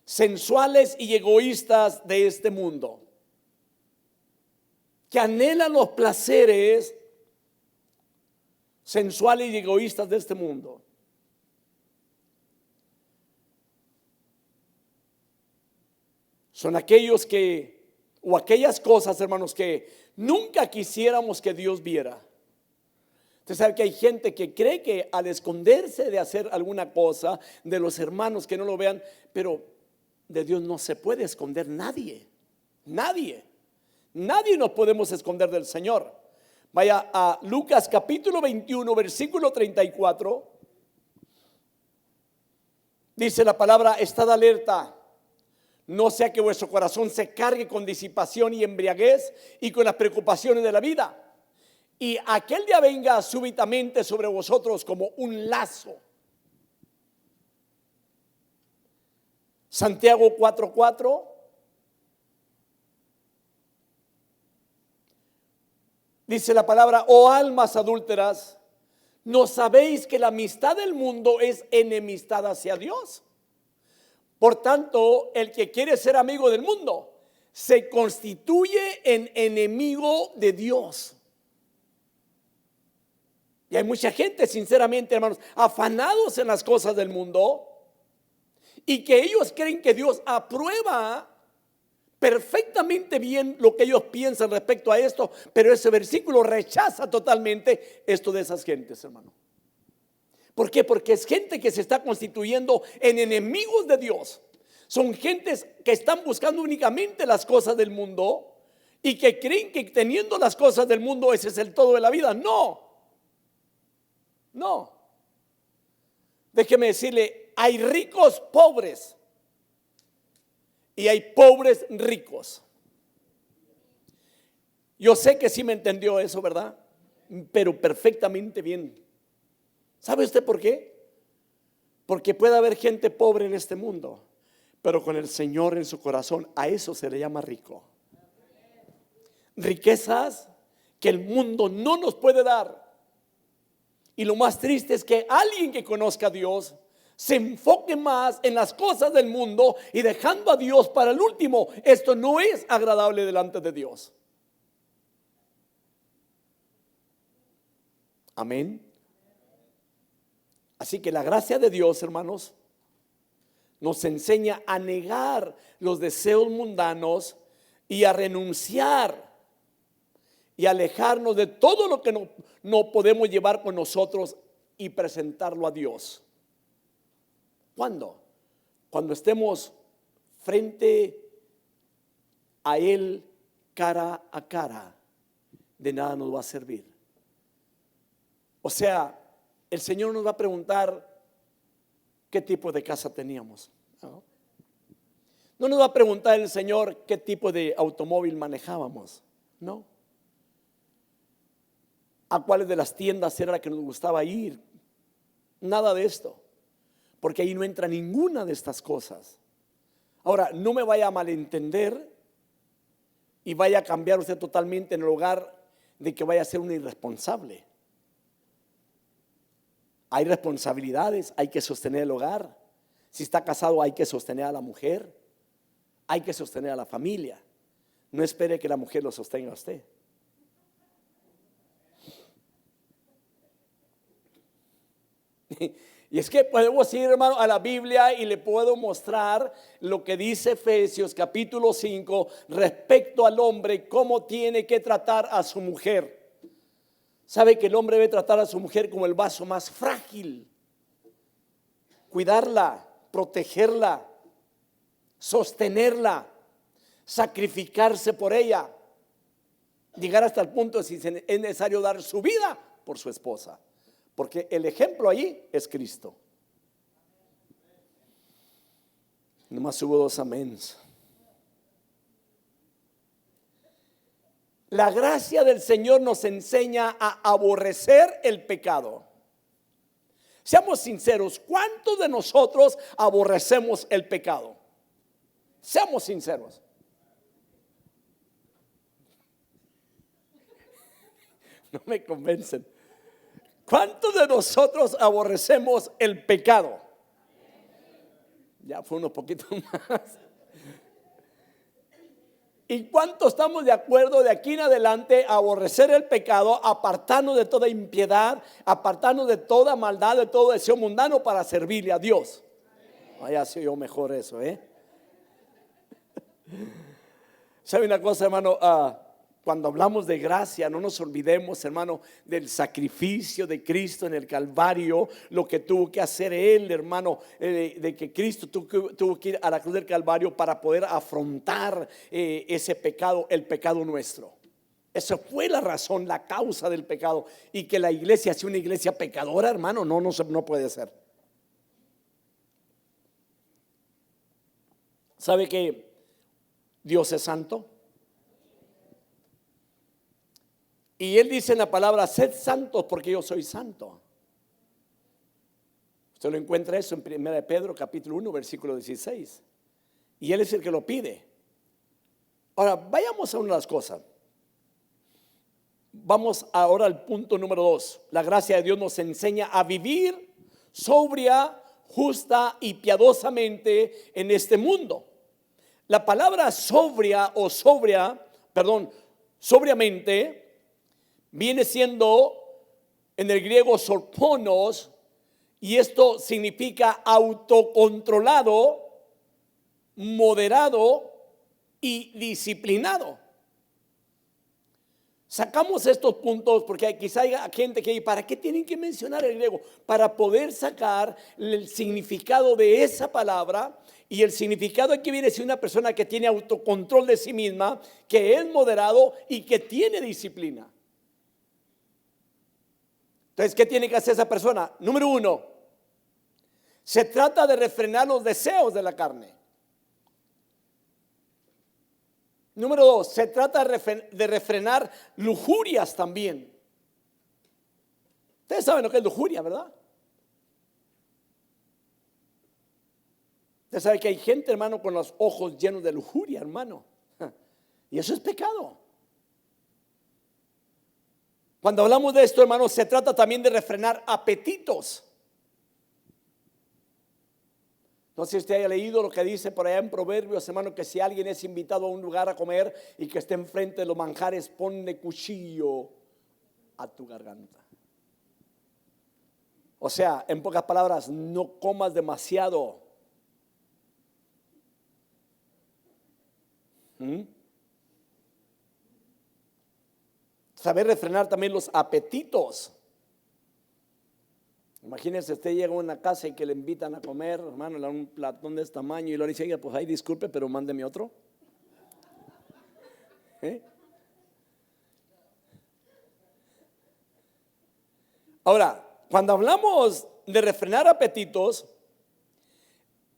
sensuales y egoístas de este mundo, que anhelan los placeres sensuales y egoístas de este mundo. Son aquellos que, o aquellas cosas, hermanos, que nunca quisiéramos que Dios viera. Usted sabe que hay gente que cree que al esconderse de hacer alguna cosa de los hermanos que no lo vean, pero de Dios no se puede esconder nadie. Nadie nos podemos esconder del Señor. Vaya a Lucas capítulo 21, versículo 34. Dice la palabra, estad alerta, no sea que vuestro corazón se cargue con disipación y embriaguez y con las preocupaciones de la vida, y aquel día venga súbitamente sobre vosotros como un lazo. Santiago 4:4 dice la palabra, oh almas adúlteras, ¿no sabéis que la amistad del mundo es enemistad hacia Dios? Por tanto, el que quiere ser amigo del mundo se constituye en enemigo de Dios. Y hay mucha gente, sinceramente, hermanos, afanados en las cosas del mundo, y que ellos creen que Dios aprueba perfectamente bien lo que ellos piensan respecto a esto, pero ese versículo rechaza totalmente esto de esas gentes, hermano. ¿Por qué? Porque es gente que se está constituyendo en enemigos de Dios. Son gentes que están buscando únicamente las cosas del mundo y que creen que teniendo las cosas del mundo ese es el todo de la vida. No. Déjeme decirle, hay ricos pobres y hay pobres ricos. Yo sé que sí me entendió eso, ¿verdad? Pero perfectamente bien. ¿Sabe usted por qué? Porque puede haber gente pobre en este mundo, pero con el Señor en su corazón, a eso se le llama rico. Riquezas que el mundo no nos puede dar. Y lo más triste es que alguien que conozca a Dios se enfoque más en las cosas del mundo y dejando a Dios para el último. Esto no es agradable delante de Dios. Amén. Así que la gracia de Dios, hermanos, nos enseña a negar los deseos mundanos y a renunciar y alejarnos de todo lo que no podemos llevar con nosotros y presentarlo a Dios. ¿Cuándo? Cuando estemos frente a Él cara a cara, de nada nos va a servir. O sea, el Señor nos va a preguntar qué tipo de casa teníamos. No nos va a preguntar el Señor qué tipo de automóvil manejábamos. No. A cuáles de las tiendas era la que nos gustaba ir. Nada de esto. Porque ahí no entra ninguna de estas cosas. Ahora, no me vaya a malentender y vaya a cambiar usted totalmente en el lugar de que vaya a ser un irresponsable. Hay responsabilidades, hay que sostener el hogar. Si está casado, hay que sostener a la mujer, hay que sostener a la familia. No espere que la mujer lo sostenga a usted. Y es que podemos ir, hermano, a la Biblia y le puedo mostrar lo que dice Efesios capítulo 5 respecto al hombre, cómo tiene que tratar a su mujer. Sabe que el hombre debe tratar a su mujer como el vaso más frágil, cuidarla, protegerla, sostenerla, sacrificarse por ella, llegar hasta el punto de si es necesario dar su vida por su esposa, porque el ejemplo allí es Cristo. Nomás hubo 2 améns. La gracia del Señor nos enseña a aborrecer el pecado. Seamos sinceros, ¿cuántos de nosotros aborrecemos el pecado? Seamos sinceros. No me convencen. ¿Cuántos de nosotros aborrecemos el pecado? Ya fue unos poquitos más. ¿Y cuánto estamos de acuerdo de aquí en adelante a aborrecer el pecado, apartarnos de toda impiedad, apartarnos de toda maldad, de todo deseo mundano para servirle a Dios? Vaya, se oyó mejor eso, ¿Sabe una cosa, hermano? Cuando hablamos de gracia, no nos olvidemos, hermano, del sacrificio de Cristo en el Calvario, lo que tuvo que hacer Él, hermano, de que Cristo tuvo que ir a la cruz del Calvario para poder afrontar ese pecado, el pecado nuestro. Esa fue la razón, la causa del pecado. Y que la iglesia sea una iglesia pecadora, hermano, no puede ser. ¿Sabe que Dios es santo? Y Él dice en la palabra, sed santos porque yo soy santo. Usted lo encuentra eso en 1 Pedro capítulo 1 versículo 16. Y Él es el que lo pide. Ahora, vayamos a una de las cosas. Vamos ahora al punto número 2. La gracia de Dios nos enseña a vivir sobria, justa y piadosamente en este mundo. La palabra sobriamente viene siendo en el griego sorponos, y esto significa autocontrolado, moderado y disciplinado. Sacamos estos puntos porque quizá hay gente que dice, ¿para qué tienen que mencionar el griego? Para poder sacar el significado de esa palabra. Y el significado aquí viene siendo una persona que tiene autocontrol de sí misma, que es moderado y que tiene disciplina. Entonces, ¿qué tiene que hacer esa persona? Número 1, se trata de refrenar los deseos de la carne. Número 2, se trata de refrenar lujurias también. Ustedes saben lo que es lujuria, ¿verdad? Usted sabe que hay gente, hermano, con los ojos llenos de lujuria, hermano. Y eso es pecado. Cuando hablamos de esto, hermano, se trata también de refrenar apetitos. No sé si usted haya leído lo que dice por allá en Proverbios, hermano, que si alguien es invitado a un lugar a comer y que esté enfrente de los manjares, ponle cuchillo a tu garganta. O sea, en pocas palabras, no comas demasiado. Saber refrenar también los apetitos. Imagínense, usted llega a una casa y que le invitan a comer, hermano, le dan un platón de este tamaño y lo dice, pues ahí disculpe, pero mándeme otro. Ahora, cuando hablamos de refrenar apetitos,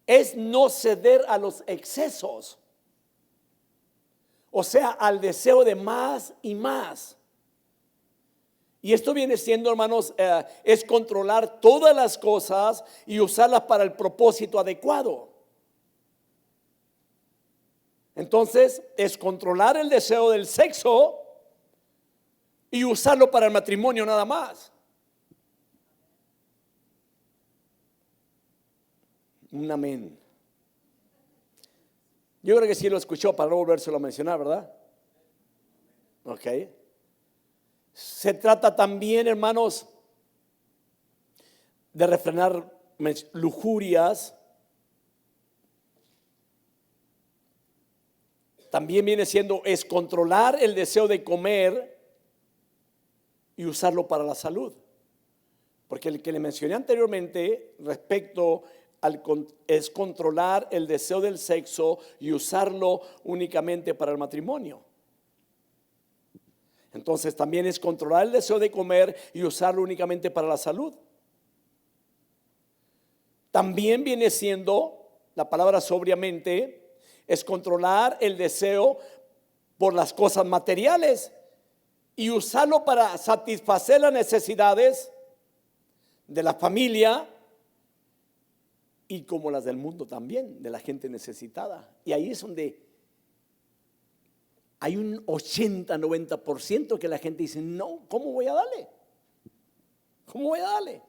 es no ceder a los excesos. O sea, al deseo de más y más. Y esto viene siendo, hermanos, es controlar todas las cosas y usarlas para el propósito adecuado. Entonces, es controlar el deseo del sexo y usarlo para el matrimonio nada más. Un amén. Yo creo que sí lo escuchó para no volvérselo a mencionar, ¿verdad? Ok. Se trata también, hermanos, de refrenar lujurias. También viene siendo es controlar el deseo de comer y usarlo para la salud. Porque el que le mencioné anteriormente respecto es controlar el deseo del sexo y usarlo únicamente para el matrimonio. Entonces también es controlar el deseo de comer y usarlo únicamente para la salud. También viene siendo, la palabra sobriamente, es controlar el deseo por las cosas materiales y usarlo para satisfacer las necesidades de la familia y como las del mundo también, de la gente necesitada. Y ahí es donde hay un 80-90% que la gente dice, no, ¿cómo voy a darle? ¿Cómo voy a darle?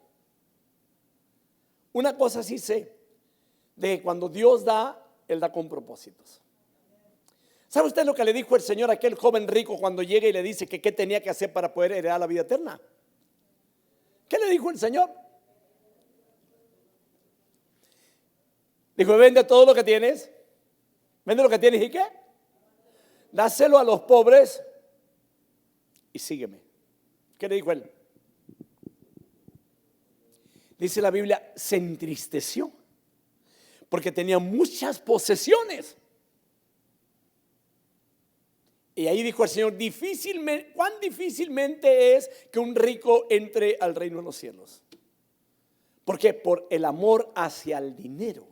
Una cosa sí sé, de que cuando Dios da, Él da con propósitos. ¿Sabe usted lo que le dijo el Señor a aquel joven rico cuando llega y le dice que qué tenía que hacer para poder heredar la vida eterna? ¿Qué le dijo el Señor? Dijo, vende todo lo que tienes. Vende lo que tienes y ¿qué? Dáselo a los pobres y sígueme. ¿Qué le dijo él? Dice la Biblia, se entristeció porque tenía muchas posesiones. Y ahí dijo el Señor, cuán difícilmente es que un rico entre al reino de los cielos. ¿Por qué? Por el amor hacia el dinero,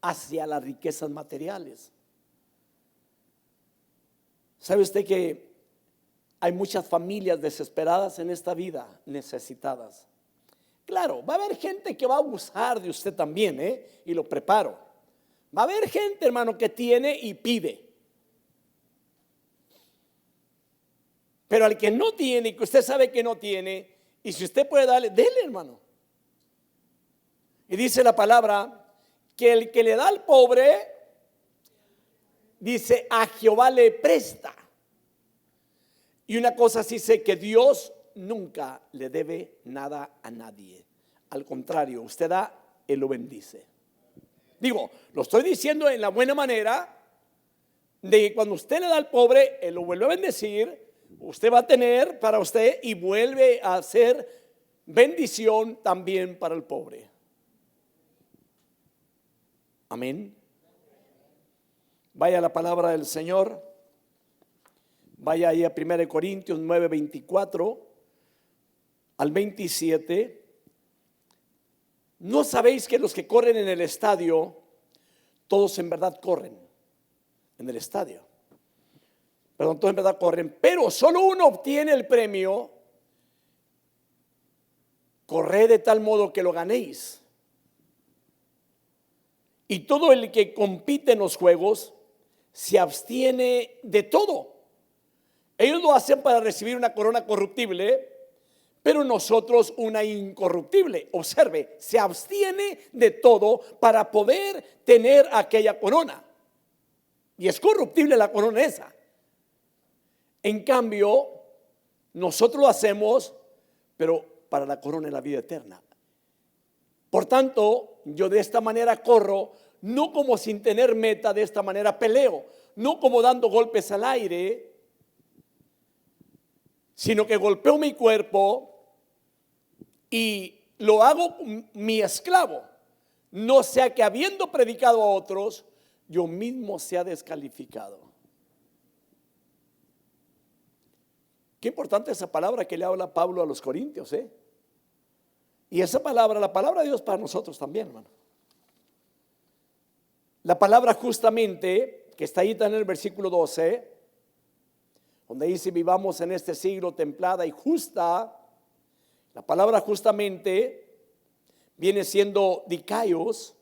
hacia las riquezas materiales. ¿Sabe usted que hay muchas familias desesperadas en esta vida, necesitadas? Claro, va a haber gente que va a abusar de usted también, y lo preparo. Va a haber gente, hermano, que tiene y pide. Pero al que no tiene y que usted sabe que no tiene, y si usted puede darle, dele, hermano. Y dice la palabra que el que le da al pobre, dice, a Jehová le presta. Y una cosa sí sé, que Dios nunca le debe nada a nadie. Al contrario, usted da, Él lo bendice. Digo, lo estoy diciendo en la buena manera, de que cuando usted le da al pobre, Él lo vuelve a bendecir. Usted va a tener para usted y vuelve a ser bendición también para el pobre. Amén. Vaya a la palabra del Señor. Vaya ahí a 1 Corintios 9:24 al 27. ¿No sabéis que los que corren en el estadio, todos en verdad corren en el estadio, Perdón, todos en verdad corren, pero solo uno obtiene el premio. Corred de tal modo que lo ganéis. Y todo el que compite en los juegos se abstiene de todo. Ellos lo hacen para recibir una corona corruptible, pero nosotros una incorruptible. Observe, se abstiene de todo para poder tener aquella corona. Y es corruptible la corona esa. En cambio, nosotros lo hacemos, pero para la corona de la vida eterna. Por tanto, yo de esta manera corro, no como sin tener meta, de esta manera peleo, no como dando golpes al aire, sino que golpeo mi cuerpo y lo hago mi esclavo, no sea que habiendo predicado a otros, yo mismo sea descalificado. Qué importante esa palabra que le habla Pablo a los Corintios, ¿eh? Y esa palabra, la palabra de Dios para nosotros también, hermano. La palabra justamente, que está ahí en el versículo 12, donde dice vivamos en este siglo templada y justa. La palabra justamente viene siendo dikaios,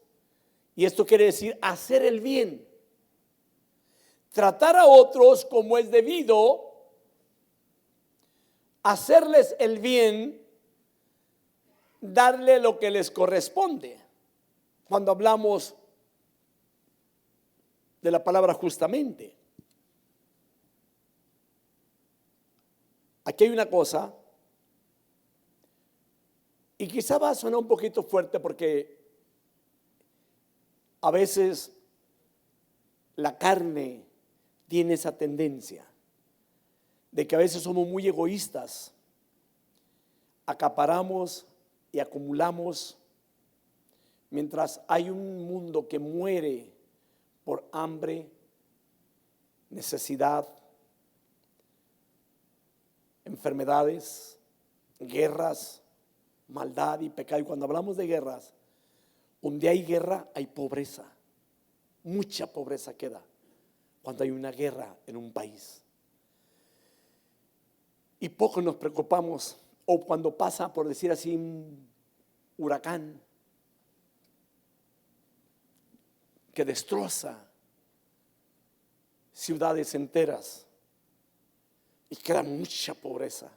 y esto quiere decir hacer el bien, tratar a otros como es debido, hacerles el bien, darle lo que les corresponde. Cuando hablamos de la palabra justamente, aquí hay una cosa, y quizá va a sonar un poquito fuerte porque a veces la carne tiene esa tendencia de que a veces somos muy egoístas, acaparamos y acumulamos, mientras hay un mundo que muere por hambre, necesidad, enfermedades, guerras, maldad y pecado. Y cuando hablamos de guerras, donde hay guerra hay pobreza, mucha pobreza queda cuando hay una guerra en un país. Y poco nos preocupamos, o cuando pasa, por decir así, un huracán que destroza ciudades enteras y queda mucha pobreza.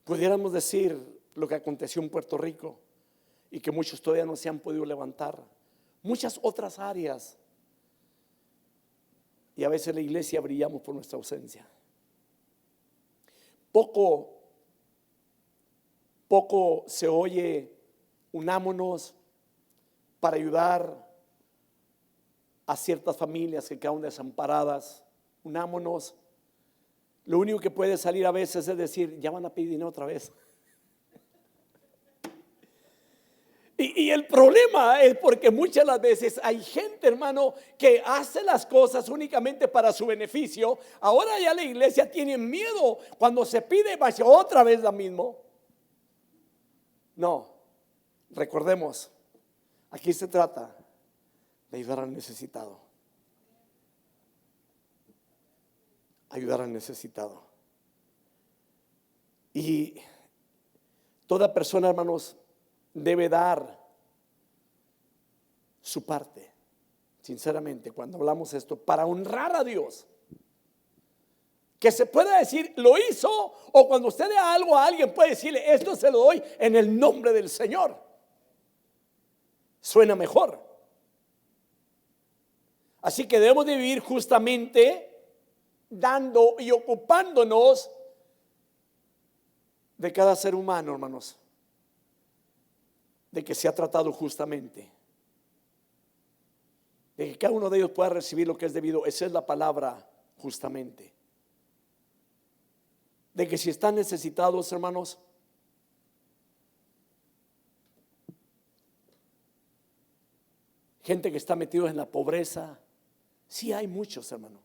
Pudiéramos decir lo que aconteció en Puerto Rico y que muchos todavía no se han podido levantar. Muchas otras áreas. Y a veces la iglesia brillamos por nuestra ausencia. Poco se oye unámonos para ayudar a ciertas familias que quedan desamparadas. Unámonos. Lo único que puede salir a veces es decir, ya van a pedir dinero otra vez. Y el problema es porque muchas las veces hay gente, hermano, que hace las cosas únicamente para su beneficio. Ahora ya la iglesia tiene miedo cuando se pide, va a ser otra vez lo mismo. No, recordemos, aquí se trata de ayudar al necesitado. Ayudar al necesitado. Y toda persona, hermanos, debe dar su parte, sinceramente, cuando hablamos esto, para honrar a Dios. Que se pueda decir, lo hizo, o cuando usted dé algo a alguien, puede decirle, esto se lo doy en el nombre del Señor. Suena mejor. Así que debemos de vivir justamente dando y ocupándonos de cada ser humano, hermanos, de que se ha tratado justamente, de que cada uno de ellos pueda recibir lo que es debido. Esa es la palabra, justamente. De que si están necesitados, hermanos, gente que está metidos en la pobreza, sí hay muchos, hermano.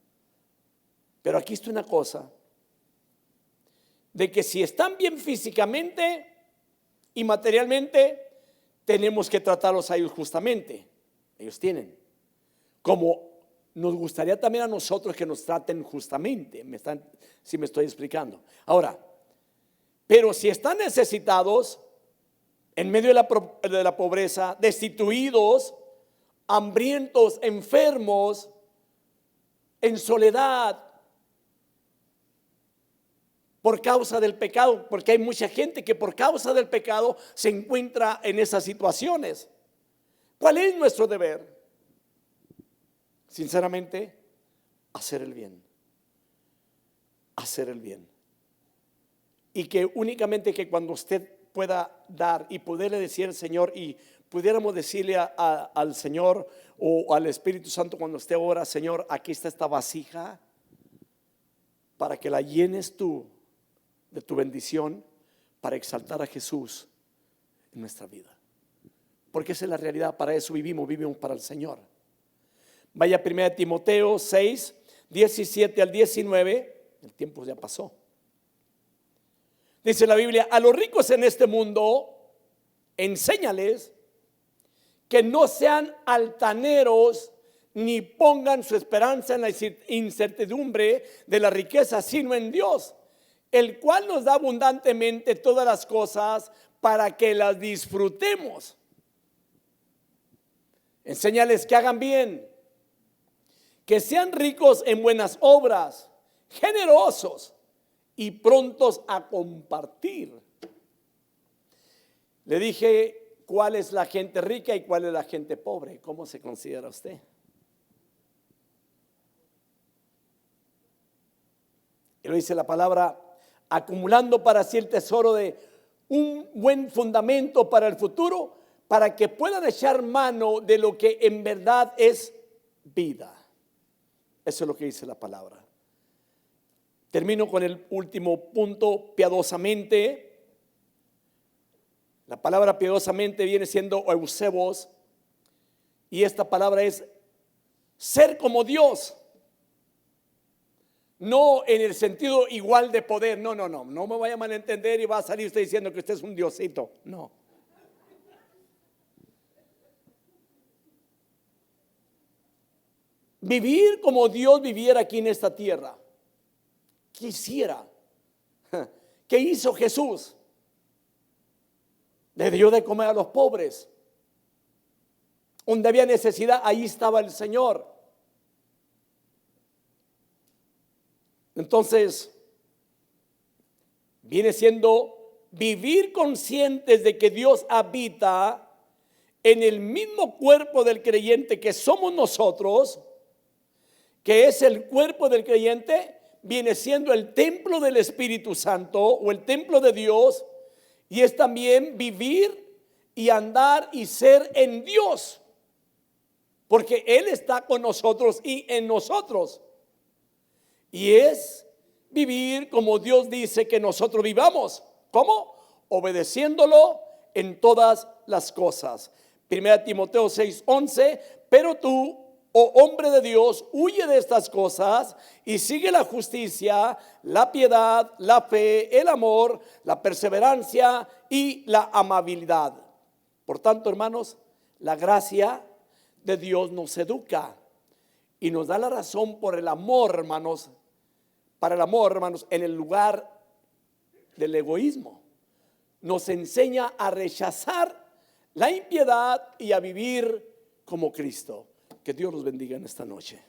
Pero aquí está una cosa, de que si están bien físicamente y materialmente, tenemos que tratarlos a ellos justamente. Ellos tienen, como nos gustaría también a nosotros que nos traten justamente. Si me estoy explicando. Ahora, pero si están necesitados, en medio de la pobreza, destituidos, hambrientos, enfermos, en soledad, por causa del pecado, porque hay mucha gente que por causa del pecado se encuentra en esas situaciones. ¿Cuál es nuestro deber? Sinceramente, hacer el bien. Hacer el bien. Y que únicamente que cuando usted pueda dar y poderle decir al Señor, y pudiéramos decirle al Señor o al Espíritu Santo cuando usted ora: Señor, aquí está esta vasija para que la llenes tú de tu bendición, para exaltar a Jesús en nuestra vida. Porque esa es la realidad, para eso vivimos para el Señor. Vaya 1 Timoteo 6, 17 al 19, el tiempo ya pasó. Dice la Biblia: a los ricos en este mundo, enséñales que no sean altaneros, ni pongan su esperanza en la incertidumbre de la riqueza, sino en Dios, el cual nos da abundantemente todas las cosas para que las disfrutemos. Enséñales que hagan bien, que sean ricos en buenas obras, generosos y prontos a compartir. Le dije cuál es la gente rica y cuál es la gente pobre. ¿Cómo se considera usted? Y lo dice la palabra: acumulando para sí el tesoro de un buen fundamento para el futuro, para que puedan echar mano de lo que en verdad es vida. Eso es lo que dice la palabra. Termino con el último punto: piadosamente. La palabra piadosamente viene siendo eusebos, y esta palabra es ser como Dios. No en el sentido igual de poder. No me vaya a malentender y va a salir usted diciendo que usted es un diosito. No. Vivir como Dios viviera aquí en esta tierra. Quisiera. ¿Qué hizo Jesús? Le dio de comer a los pobres. Donde había necesidad, ahí estaba el Señor. Entonces, viene siendo vivir conscientes de que Dios habita en el mismo cuerpo del creyente que somos nosotros, que es el cuerpo del creyente, viene siendo el templo del Espíritu Santo o el templo de Dios, y es también vivir y andar y ser en Dios, porque Él está con nosotros y en nosotros. Y es vivir como Dios dice que nosotros vivamos. ¿Cómo? Obedeciéndolo en todas las cosas. 1 Timoteo 6:11, pero tú, oh hombre de Dios, huye de estas cosas y sigue la justicia, la piedad, la fe, el amor, la perseverancia y la amabilidad. Por tanto, hermanos, la gracia de Dios nos educa y nos da la razón por el amor, hermanos, para el amor, hermanos, en el lugar del egoísmo. Nos enseña a rechazar la impiedad y a vivir como Cristo. Que Dios los bendiga en esta noche.